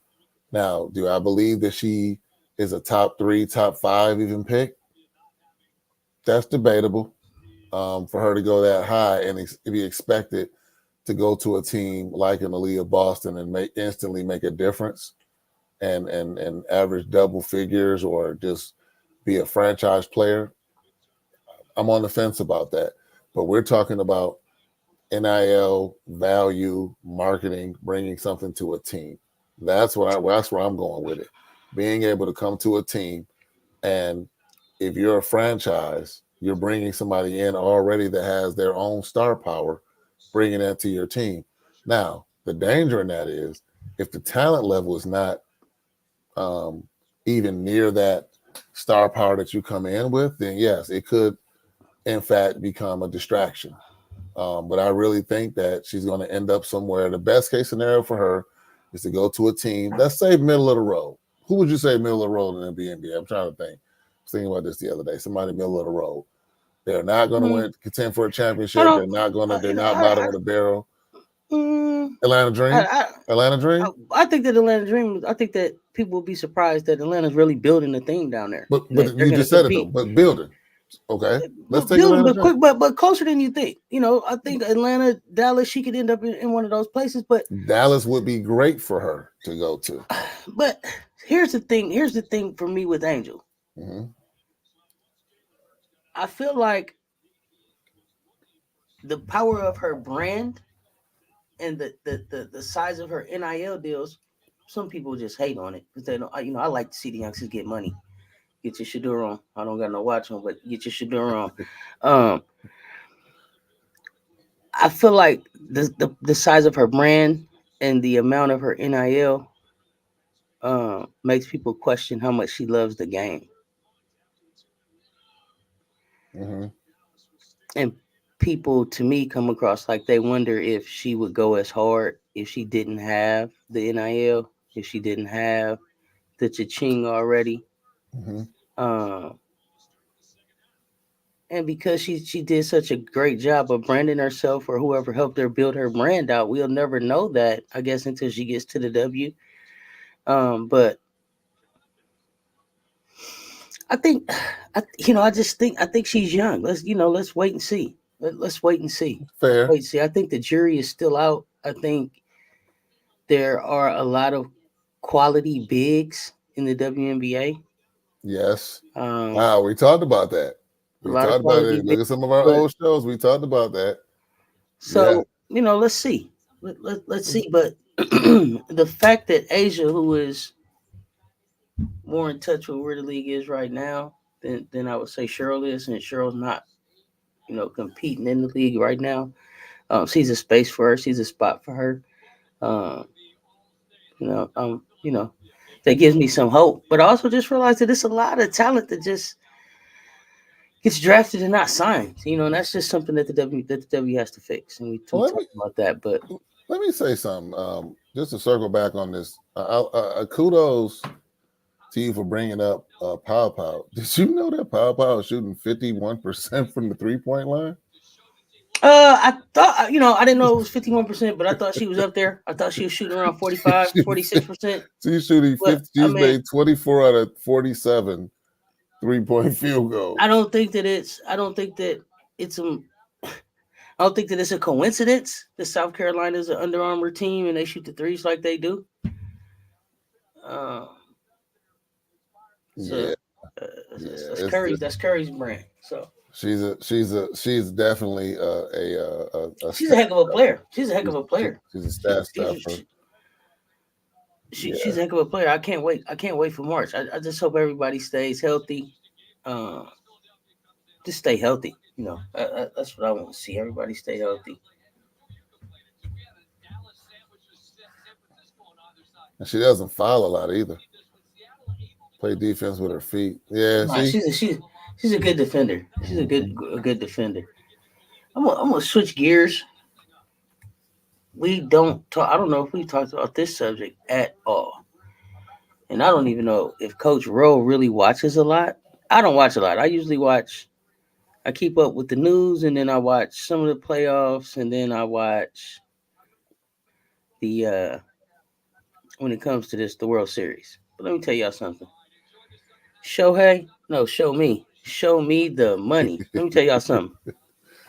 Now, do I believe that she is a top 3, top 5 even pick? That's debatable. For her to go that high and be expected to go to a team like an Aaliyah Boston and instantly make a difference and average double figures or just be a franchise player, I'm on the fence about that. But we're talking about NIL value, marketing, bringing something to a team. That's where I'm going with it. Being able to come to a team, and if you're a franchise, you're bringing somebody in already that has their own star power, bringing that to your team. Now, the danger in that is if the talent level is not even near that star power that you come in with, then yes, it could in fact become a distraction. But I really think that she's going to end up somewhere. The best case scenario for her is to go to a team, let's say middle of the road. Who would you say middle of the road in the NBA? I'm trying to think. I was thinking about this the other day. Somebody middle of the road. They're not going to contend for a I championship. don't. They're not going to. They're not bottom I, of the barrel. mm, Atlanta Dream. I, Atlanta Dream. I think that Atlanta Dream. I think that people will be surprised that Atlanta's really building a thing down there. But That they're you going to just said it though. compete. But building. Okay, let's But take building, Atlanta but Dream. quick, but closer than you think. I think Atlanta, Dallas, she could end up in one of those places. But Dallas would be great for her to go to. but here's the thing. Here's the thing for me with Angel. Mm-hmm. I feel like the power of her brand and the size of her NIL deals. Some people just hate on it because they don't. I like to see the youngsters get money. Get your Shador on. I don't got no watch on, but get your Shador on. Um, I feel like the size of her brand and the amount of her NIL makes people question how much she loves the game. Mm-hmm. And people, to me, come across like they wonder if she would go as hard if she didn't have the NIL, if she didn't have the cha-ching already. Mm-hmm. Uh, and because she did such a great job of branding herself or whoever helped her build her brand out, we'll never know that, I guess, until she gets to the W. But I think, I think she's young. Let's wait and see. Let's wait and see. Fair. Wait, see. I think the jury is still out. I think there are a lot of quality bigs in the WNBA. Yes. Um, Wow, we talked about that. a We lot of talked about quality it. Look bigs. at some of our But old shows. We talked about that. Yeah. so let's see. Let's see. But the fact that Asia, who is more in touch with where the league is right now than I would say Cheryl is, and Cheryl's not, competing in the league right now. She's a space for her. She's a spot for her. Um, you know, um, you know, that gives me some hope. But I also just realized that it's a lot of talent that just gets drafted and not signed. And that's just something that the W has to fix. And we Well, talked about that. But let me say something. Just to circle back on this. Kudos to you for bringing up Pow Pow. Did you know that Pow Pow is shooting 51% from the 3-point line? I thought, I didn't know it was 51%, but I thought she was up there. I thought she was shooting around 45, 46%. She's shooting But 50. I She's mean, made 24 out of 47 3-point field goals. I don't think that it's I don't think that it's a I don't think that it's a coincidence that South Carolina is an Under Armour team and they shoot the threes like they do. Uh, so Yeah, that's yeah. Curry's brand. So She's definitely she's a heck of a player. She's a heck of a player. She's a stat She's, stuffer. she's a heck of a player. I can't wait. I can't wait for March. I just hope everybody stays healthy. Uh, just stay healthy. You know, that's what I want to see. Everybody stay healthy. And she doesn't foul a lot either. Play defense with her feet. Yeah, Nah, see? she's a good defender. She's a good defender. I'm gonna switch gears. We don't talk. I don't know if we talked about this subject at all, and I don't even know if Coach Rowe really watches a lot. I don't watch a lot. I usually watch. I keep up with the news, and then I watch some of the playoffs, and then I watch the when it comes to the World Series. But let me tell y'all something. Shohei, no, show me the money. Let me tell y'all something.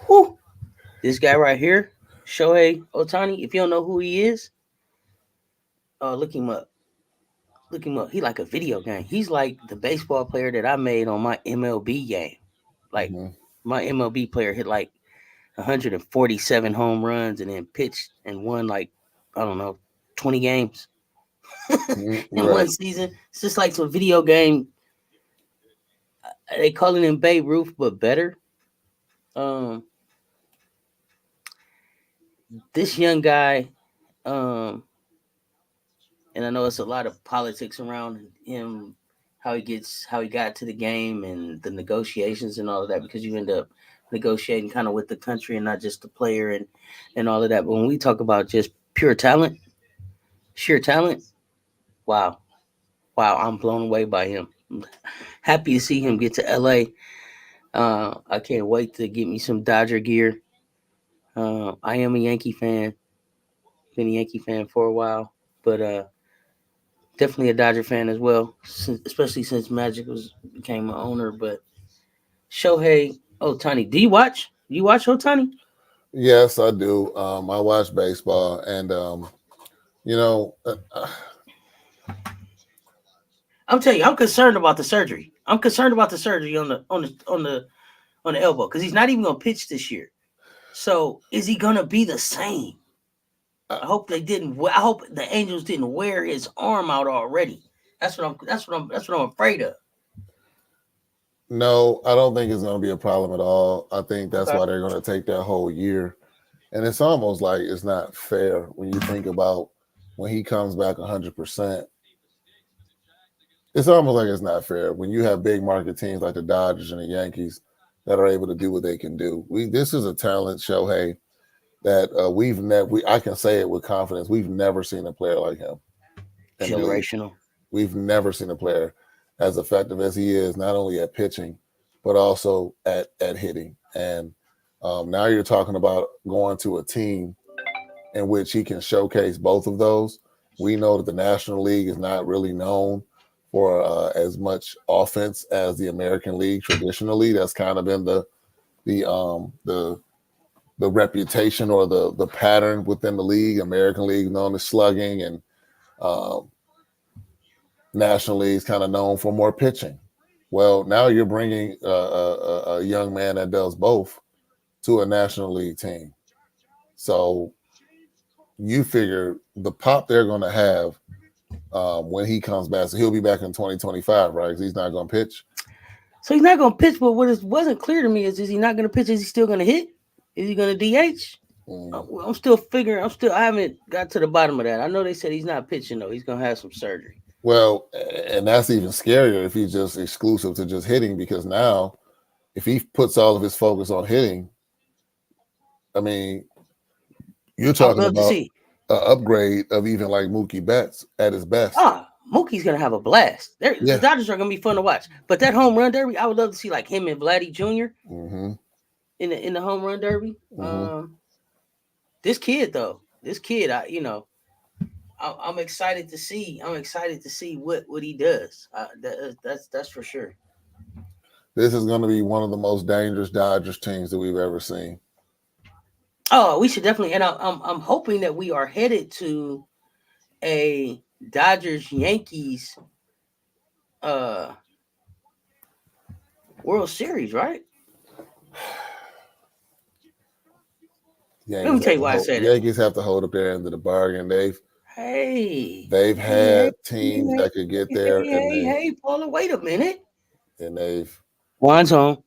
Whew, this guy right here, Shohei Otani. If you don't know who he is, look him up. Look him up. He like a video game. He's like the baseball player that I made on my MLB game. Like Mhm. my MLB player hit like 147 home runs and then pitched and won like I don't know 20 games in one Right. season. It's just like some video game. They calling him Babe Ruth, but better. Um, this young guy, um, and I know it's a lot of politics around him, how he got to the game and the negotiations and all of that because you end up negotiating kind of with the country and not just the player and all of that. But when we talk about just pure talent, sheer talent, wow, I'm blown away by him. I'm happy to see him get to LA. I can't wait to get me some Dodger gear. I am a Yankee fan, been a Yankee fan for a while, but definitely a Dodger fan as well, especially since Magic became an owner. But Shohei Otani, do you watch? Do you watch Otani? Yes, I do. I watch baseball, and you know, I'm telling you, I'm concerned about the surgery. I'm concerned about the surgery on the elbow because he's not even gonna pitch this year. So is he gonna be the same? I hope they didn't. I hope the Angels didn't wear his arm out already. That's what I'm afraid of. no, I don't think it's going to be a problem at all. I think that's Okay. why they're going to take that whole year, and it's almost like it's not fair when you think about when he comes back 100%. It's almost like it's not fair when you have big market teams like the Dodgers and the Yankees that are able to do what they can do. This is a talent, Shohei, that we've never. I can say it with confidence. We've never seen a player like him in the league. Generational. We've never seen a player as effective as he is, not only at pitching, but also at hitting. And now you're talking about going to a team in which he can showcase both of those. We know that the National League is not really known for as much offense as the American League traditionally. That's kind of been the reputation or the pattern within the league. American League known as slugging, and um, National League is kind of known for more pitching. Well, now you're bringing a young man that does both to a National League team. So you figure the pop they're going to have when he comes back. So he'll be back in 2025, right? Because he's not going to pitch. So he's not going to pitch. But what wasn't clear to me is he not going to pitch? Is he still going to hit? Is he going to DH? I'm still figuring. I haven't got to the bottom of that. I know they said he's not pitching though. He's going to have some surgery. Well, and that's even scarier if he's just exclusive to just hitting, because now if he puts all of his focus on hitting, I mean, you're talking about an upgrade of even like Mookie Betts at his best. Mookie's gonna have a blast. Yeah. The Dodgers are gonna be fun to watch. But that home run derby, I would love to see like him and Vladdy Jr. Mm-hmm. in the home run derby. Mm-hmm. This kid, I'm excited to see. I'm excited to see what he does. That's for sure. This is going to be one of the most dangerous Dodgers teams that we've ever seen. Oh, we should definitely, and I'm hoping that we are headed to a Dodgers Yankees World Series, right? Let me tell you why I said it. Yankees have to hold up their end of the bargain. They've had teams that could get there. Hey, Paula, wait a minute. And they've Juan's home.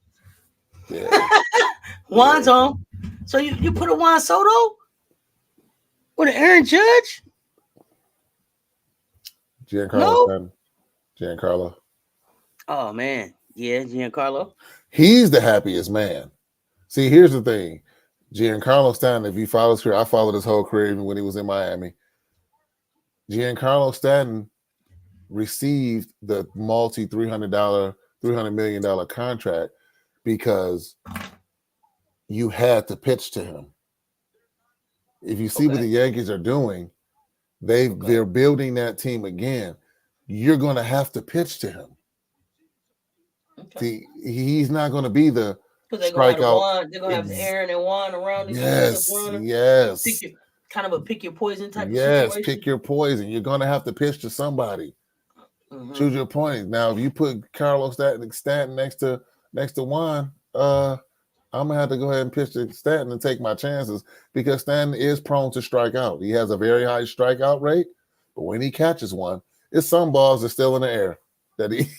Yeah. Juan's on. So you put a Juan Soto with an Aaron Judge? Giancarlo No. Stanton. Giancarlo. Oh man, yeah, Giancarlo. He's the happiest man. See, here's the thing. Giancarlo Stanton, if you follow his career, I followed his whole career even when he was in Miami. Giancarlo Stanton received the multi $300 million contract because you had to pitch to him. If you see what the Yankees are doing, they're building that team again. You're going to have to pitch to him. See, he's not going to be the strikeout. They're going to have Aaron and Juan around. Yes. Kind of a pick your poison type of situation. Yes, pick your poison. You're going to have to pitch to somebody. Mm-hmm. Choose your point. Now, if you put Carlos Stanton next to Juan, I'm gonna have to go ahead and pitch to Stanton and take my chances because Stanton is prone to strike out. He has a very high strikeout rate, but when he catches one, it's some balls that's still in the air that he.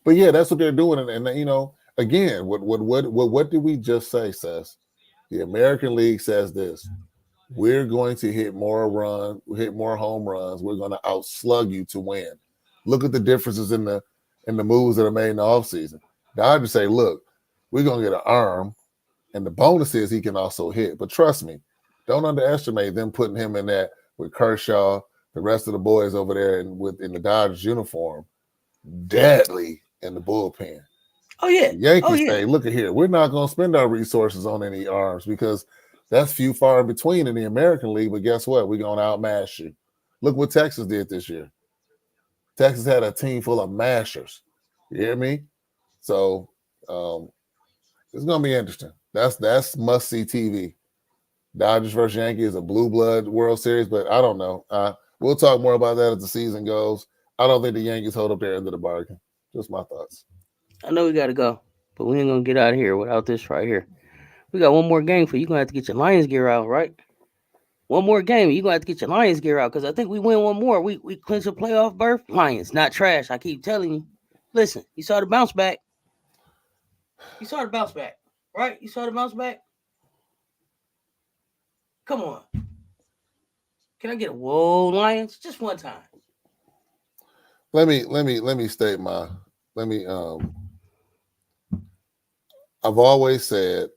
But yeah, that's what they're doing, and you know, again, what did we just say, Seth? The American League says this: we're going to hit more home runs. We're going to outslug you to win. Look at the differences in the moves that are made in the offseason. Dodgers say, look, we're going to get an arm, and the bonus is he can also hit. But trust me, don't underestimate them putting him in that with Kershaw, the rest of the boys over there in the Dodgers uniform, deadly in the bullpen. Oh, yeah. The Yankees say, look at here, we're not going to spend our resources on any arms because that's few far in between in the American League. But guess what? We're going to outmash you. Look what Texas did this year. Texas had a team full of mashers. You hear me? So it's going to be interesting. That's must-see TV. Dodgers versus Yankees is a blue blood World Series, but I don't know. We'll talk more about that as the season goes. I don't think the Yankees hold up their end of the bargain. Just my thoughts. I know we got to go, but we ain't going to get out of here without this right here. We got one more game for you. You're going to have to get your Lions gear out, right? One more game. You're going to have to get your Lions gear out because I think we win one more. We clinch a playoff berth. Lions, not trash. I keep telling you. Listen, you saw the bounce back. You saw the bounce back, right? You saw the bounce back? Come on. Can I get a whoa, Lions? Just one time. Let me state I've always said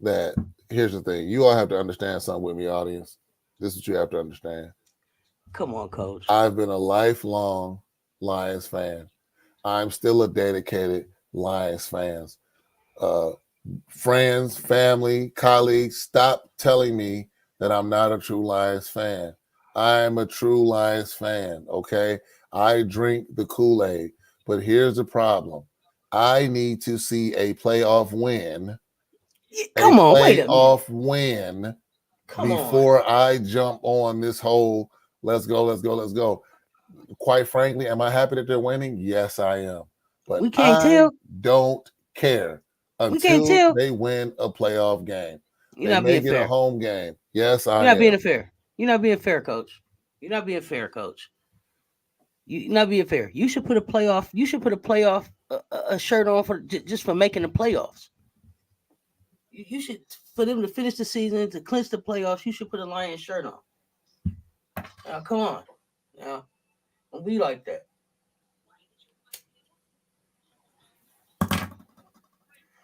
that here's the thing. You all have to understand something with me, audience. This is what you have to understand. Come on, Coach. I've been a lifelong Lions fan. I'm still a dedicated Lions fan. Friends, family, colleagues, stop telling me that I'm not a true Lions fan. I am a true Lions fan, okay? I drink the Kool-Aid, but here's the problem. I need to see a playoff win. Come on, wait a minute. Playoff win before I jump on this whole let's go. Quite frankly, am I happy that they're winning? Yes, I am. But we can't tell. Don't care until they win a playoff game. You're not being fair. A home game. Yes, I am. You're not being fair. You're not being fair, Coach. You're not being fair, Coach. You're not being fair. You should put a playoff. You should put a playoff a shirt on for just for making the playoffs. You should, for them to finish the season, to clinch the playoffs, you should put a Lions shirt on. Now, come on. Now, don't be like that.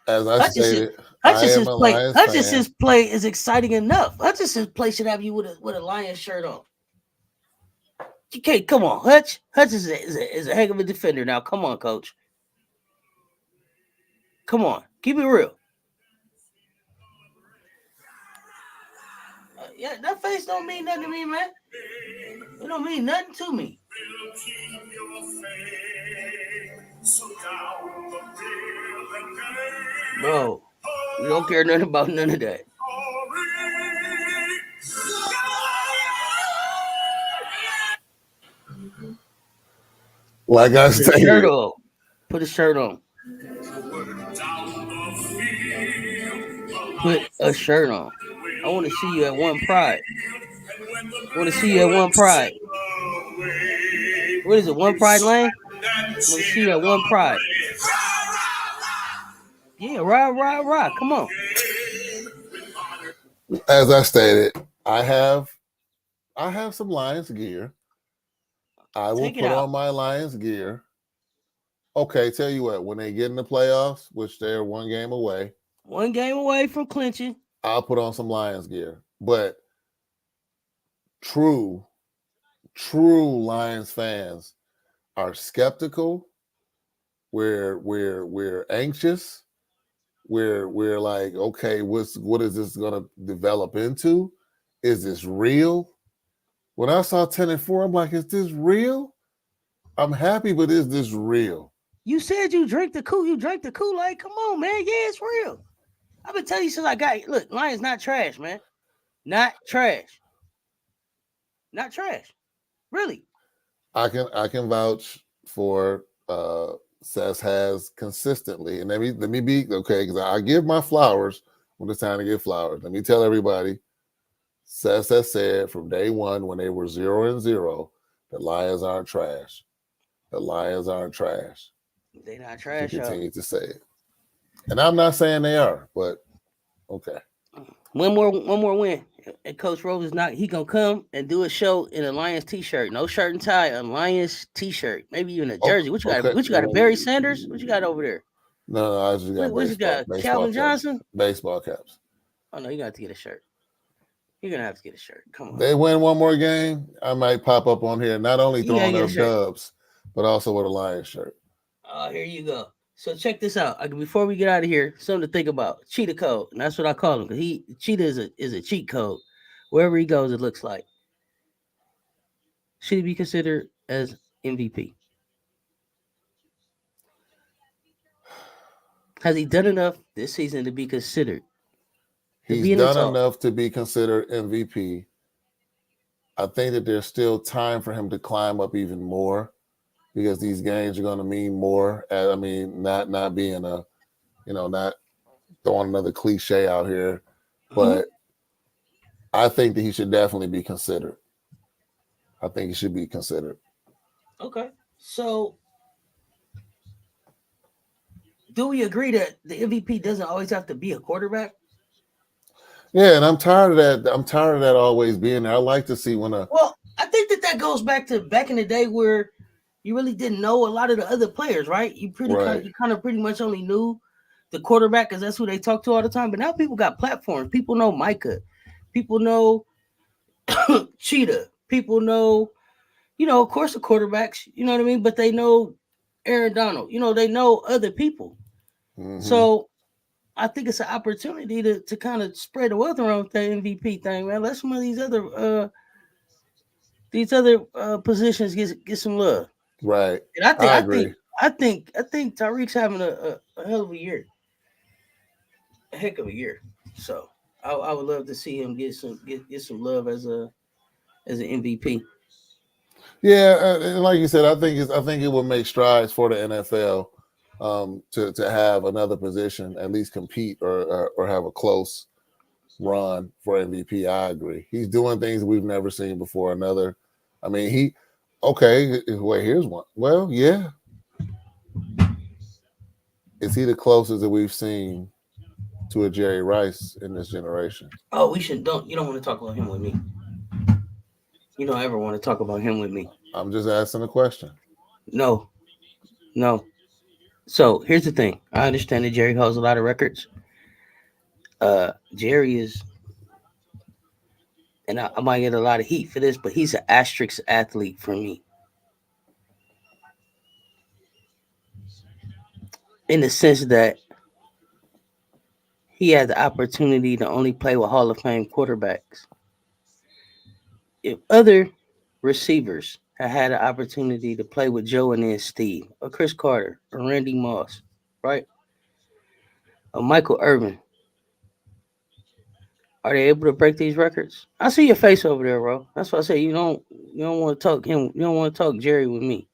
As I stated, Hutchinson's play is exciting enough. Hutchinson's play should have you with a Lions shirt on. You can't, come on, Hutch. Hutch is a heck of a defender. Now, come on, Coach. Come on, keep it real. Yeah, that face don't mean nothing to me, man. It don't mean nothing to me. Bro, we don't care nothing about none of that. Like I said, put a shirt on. Put a shirt on. I want to see you at One Pride. I want to see you at One Pride. What is it, One Pride Lane? Let me see that one pride. Yeah, rah. Come on. As I stated, I have some Lions gear. I will Take it put out. on my Lions gear. Okay, tell you what, when they get in the playoffs, which they're one game away, One game away from clinching. I'll put on some Lions gear. But true Lions fans are skeptical. We're anxious. We're like, okay, what is this gonna develop into? Is this real? When I saw 10-4, I'm like, is this real? I'm happy, but is this real? You said you drank the Kool. You drank the Kool-Aid. Come on, man. Yeah, it's real. I've been telling you since I got. Look, Lions not trash, man. Not trash. Not trash. Really. I can vouch for Sess has consistently, and let me be okay, because I give my flowers when it's time to give flowers. Let me tell everybody, Sess has said from day one when they were 0-0, the Lions aren't trash. The Lions aren't trash. They not He trash, y'all. continues to say it. And I'm not saying they are, but okay. One more win. And Coach Rose is not. He gonna come and do a show in a Lions t-shirt, no shirt and tie, a Lions t-shirt, maybe even a jersey. What you got? Okay. What you got? A Barry Sanders? What you got over there? No, I just got What you got? Calvin Johnson? Baseball caps. Oh no, you got to get a shirt. You're gonna have to get a shirt. Come on. They win one more game, I might pop up on here, not only throwing up dubs, but also with a Lions shirt. Oh, here you go. So check this out. Before we get out of here, something to think about. Cheetah code, and that's what I call him because Cheetah is a cheat code. Wherever he goes, it looks like. Should he be considered as MVP? Has he done enough this season to be considered? He's done enough to be considered MVP. I think that there's still time for him to climb up even more because these games are going to mean more. I mean, not being not throwing another cliche out here, but I think that he should definitely be considered. I think he should be considered. Okay. So do we agree that the MVP doesn't always have to be a quarterback? Yeah, and I'm tired of that. I'm tired of that always being there. I like to see when Well, I think that goes back to back in the day where you really didn't know a lot of the other players, right? You kind of pretty much only knew the quarterback because that's who they talk to all the time. But now people got platforms. People know Micah. People know Cheetah. People know, of course, the quarterbacks. You know what I mean? But they know Aaron Donald. They know other people. Mm-hmm. So I think it's an opportunity to kind of spread the wealth around with that MVP thing, man. Let some of these other positions get some love. Right. And I agree. I think Tyreek's having a hell of a year. A heck of a year. So I would love to see him get some love as an MVP. Yeah, and like you said, I think it will make strides for the NFL to have another position, at least compete or have a close run for MVP. I agree. He's doing things we've never seen before. Wait, here's one. Well, yeah. Is he the closest that we've seen to a Jerry Rice in this generation? Oh, you don't want to talk about him with me. You don't ever want to talk about him with me. I'm just asking a question. No. So here's the thing. I understand that Jerry holds a lot of records. Jerry is, and I might get a lot of heat for this, but he's an asterisk athlete for me. In the sense that he had the opportunity to only play with Hall of Fame quarterbacks. If other receivers had the opportunity to play with Joe and then Steve, or Chris Carter, or Randy Moss, right? Or Michael Irvin, are they able to break these records? I see your face over there, bro. That's why I say you don't want to talk him. You don't want to talk Jerry with me.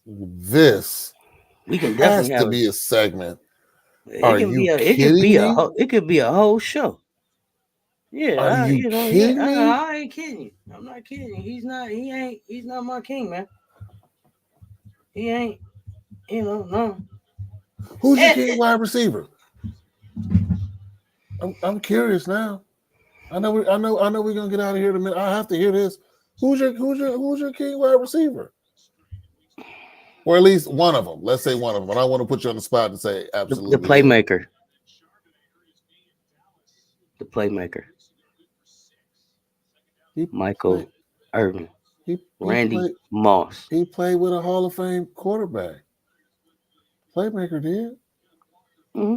This we can definitely has to be a segment. It could be a whole show. Yeah, are you kidding me? I ain't kidding you. I'm not kidding you. He's not my king, man. He ain't, no. Who's your And, king wide receiver? I'm curious now. I know we're gonna get out of here in a minute. I have to hear this. Who's your king wide receiver? Or at least one of them. Let's say one of them. I don't want to put you on the spot and say the absolutely. playmaker. The playmaker. Michael Irvin. Randy Moss. He played with a Hall of Fame quarterback. Playmaker did. Mm-hmm.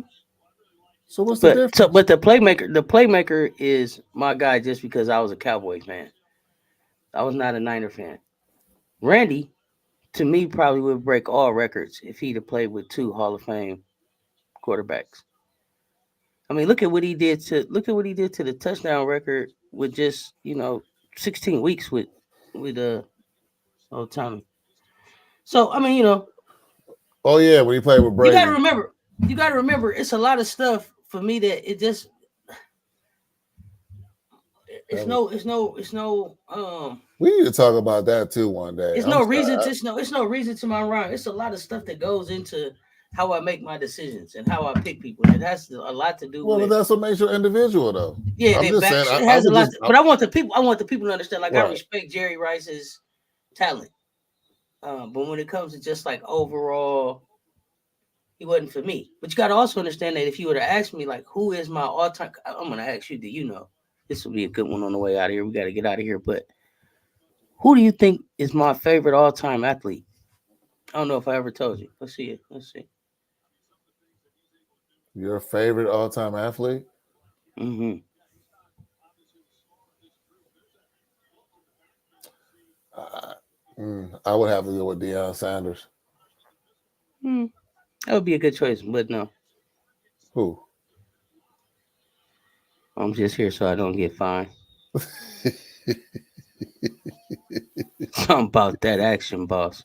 So what's the difference? But the playmaker is my guy just because I was a Cowboys fan. I was not a Niner fan. Randy, to me, probably would break all records if he'd have played with 2 Hall of Fame quarterbacks. I mean, look at what he did to the touchdown record with just 16 weeks with old Tommy. So I mean, oh yeah, when he played with Brady. You got to remember, it's a lot of stuff for me that it just it's no we need to talk about that too one day. It's no reason to my rhyme. It's a lot of stuff that goes into how I make my decisions and how I pick people. It has a lot to do with. Well, that's what makes you individual, though. Yeah, it has a lot. But I want the people to understand. Like, right. I respect Jerry Rice's talent, but when it comes to just like overall, he wasn't for me. But you got to also understand that if you were to ask me, like, who is my all-time, I'm gonna ask you. Do you know? This will be a good one on the way out of here. We got to get out of here, but. Who do you think is my favorite all-time athlete? I don't know if I ever told you. Let's see. Your favorite all-time athlete? Mm-hmm. I would have to go with Deion Sanders. That would be a good choice, but no. Who? I'm just here so I don't get fined. Something about that action, boss.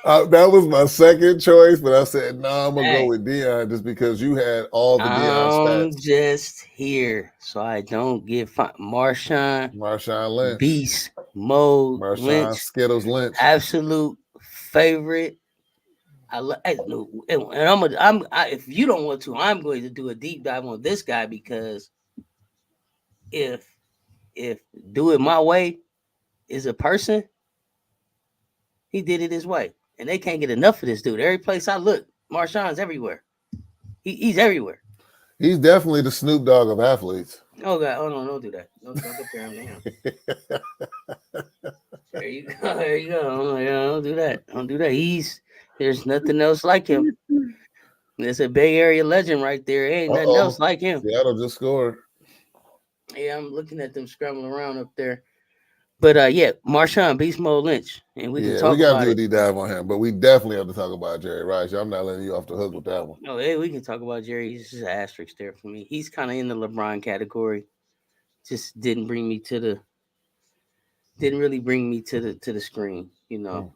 That was my second choice, but I said, no, I'm going to go with Deion just because you had all the Deion stats. I'm just here so I don't get fined. Marshawn Lynch. Beast Mode Lynch. Skittles Lynch. Absolute favorite. And if you don't want to, I'm going to do a deep dive on this guy because if do it my way is a person, he did it his way, and they can't get enough of this dude. Every place I look, Marshawn's everywhere. He's everywhere. He's definitely the Snoop Dogg of athletes. Oh God! Oh no! Don't do that. Don't compare him to him. There you go. Don't do that. Don't do that. There's nothing else like him. There's a Bay Area legend right there. Ain't nothing else like him. Seattle just scored. Yeah, I'm looking at them scrambling around up there. But yeah, Marshawn Beast Mode Lynch, and we can talk about it. We got to do a deep dive on him, but we definitely have to talk about Jerry Rice. I'm not letting you off the hook with that one. Oh, hey, we can talk about Jerry. He's just an asterisk there for me. He's kind of in the LeBron category. Just didn't really bring me to the screen.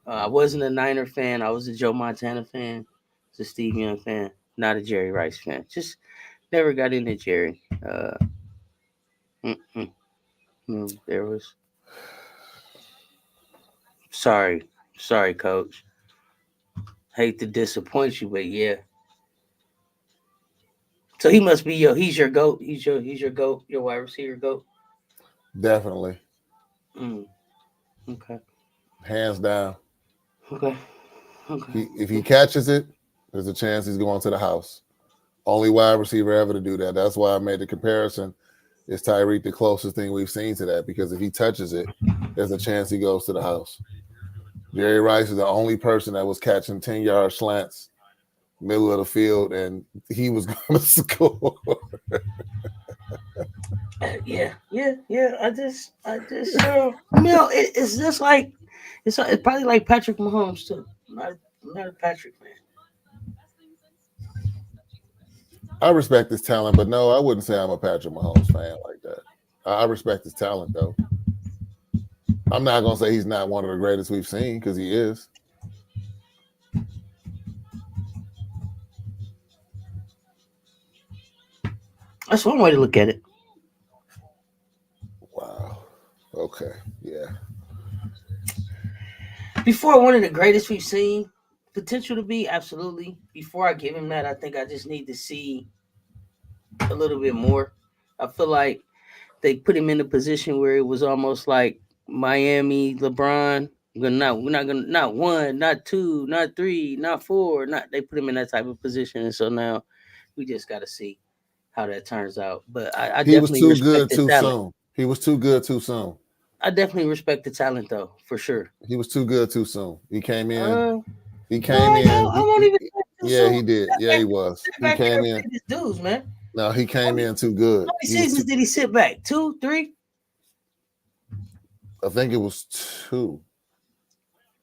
I wasn't a Niner fan. I was a Joe Montana fan. I was a Steve Young fan. Not a Jerry Rice fan. Just never got into Jerry. There was. Sorry, coach. Hate to disappoint you, but yeah. So he must be he's your GOAT. He's your GOAT, your wide receiver GOAT. Definitely. Okay. Hands down. Okay. If he catches it, there's a chance he's going to the house. Only wide receiver ever to do that. That's why I made the comparison. Is Tyreek the closest thing we've seen to that? Because if he touches it, there's a chance he goes to the house. Jerry Rice is the only person that was catching 10-yard slants, middle of the field, and he was going to score. Yeah. I just it's just like it's probably like Patrick Mahomes too. I'm not a Patrick fan. I respect his talent, but no, I wouldn't say I'm a Patrick Mahomes fan like that. I respect his talent, though. I'm not going to say he's not one of the greatest we've seen, because he is. That's one way to look at it. Wow. Okay. Yeah. before one of the greatest we've seen, potential to be absolutely. Before I give him that, I think I just need to see a little bit more. I feel like they put him in a position where it was almost like Miami, LeBron. We're not gonna not one, not two, not three, not four, not they put him in that type of position, and so now we just got to see how that turns out. But I He was definitely too respect good the too talent. soon. He was too good too soon. I definitely respect the talent though, for sure. He was too good too soon. He came in. Uh, He no, came in. I won't even say too Yeah, soon. he did. Yeah, he was. Sit He back there came and in. pay his dues, man. No, he How came many, in too good. how many He was. seasons did he sit back? 2, 3? I think it was 2.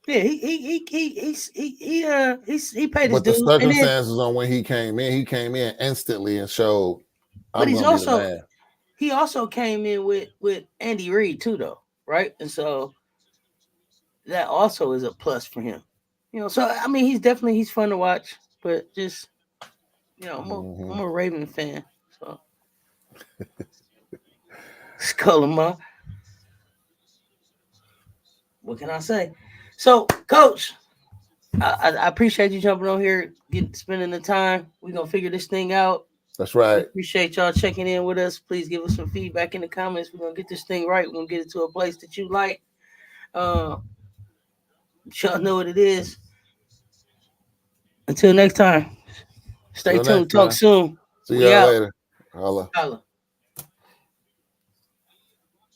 Yeah, he paid his But the dues, and then circumstances on when he came in instantly and showed but I'm gonna be the man. he also came in with Andy Reid too, though, right? And so that also is a plus for him. So I mean, he's fun to watch, but just I'm a Raven fan, so call him up. What can I say? So, Coach, I appreciate you jumping on here, spending the time. We're gonna figure this thing out. That's We right. appreciate y'all checking in with us. Please give us some feedback in the comments. We're gonna get this thing right. We're gonna get it to a place that you like. Y'all know what it is. Until next time, stay Till tuned. next Talk time. soon. See We y'all out. later. Holla. Holla.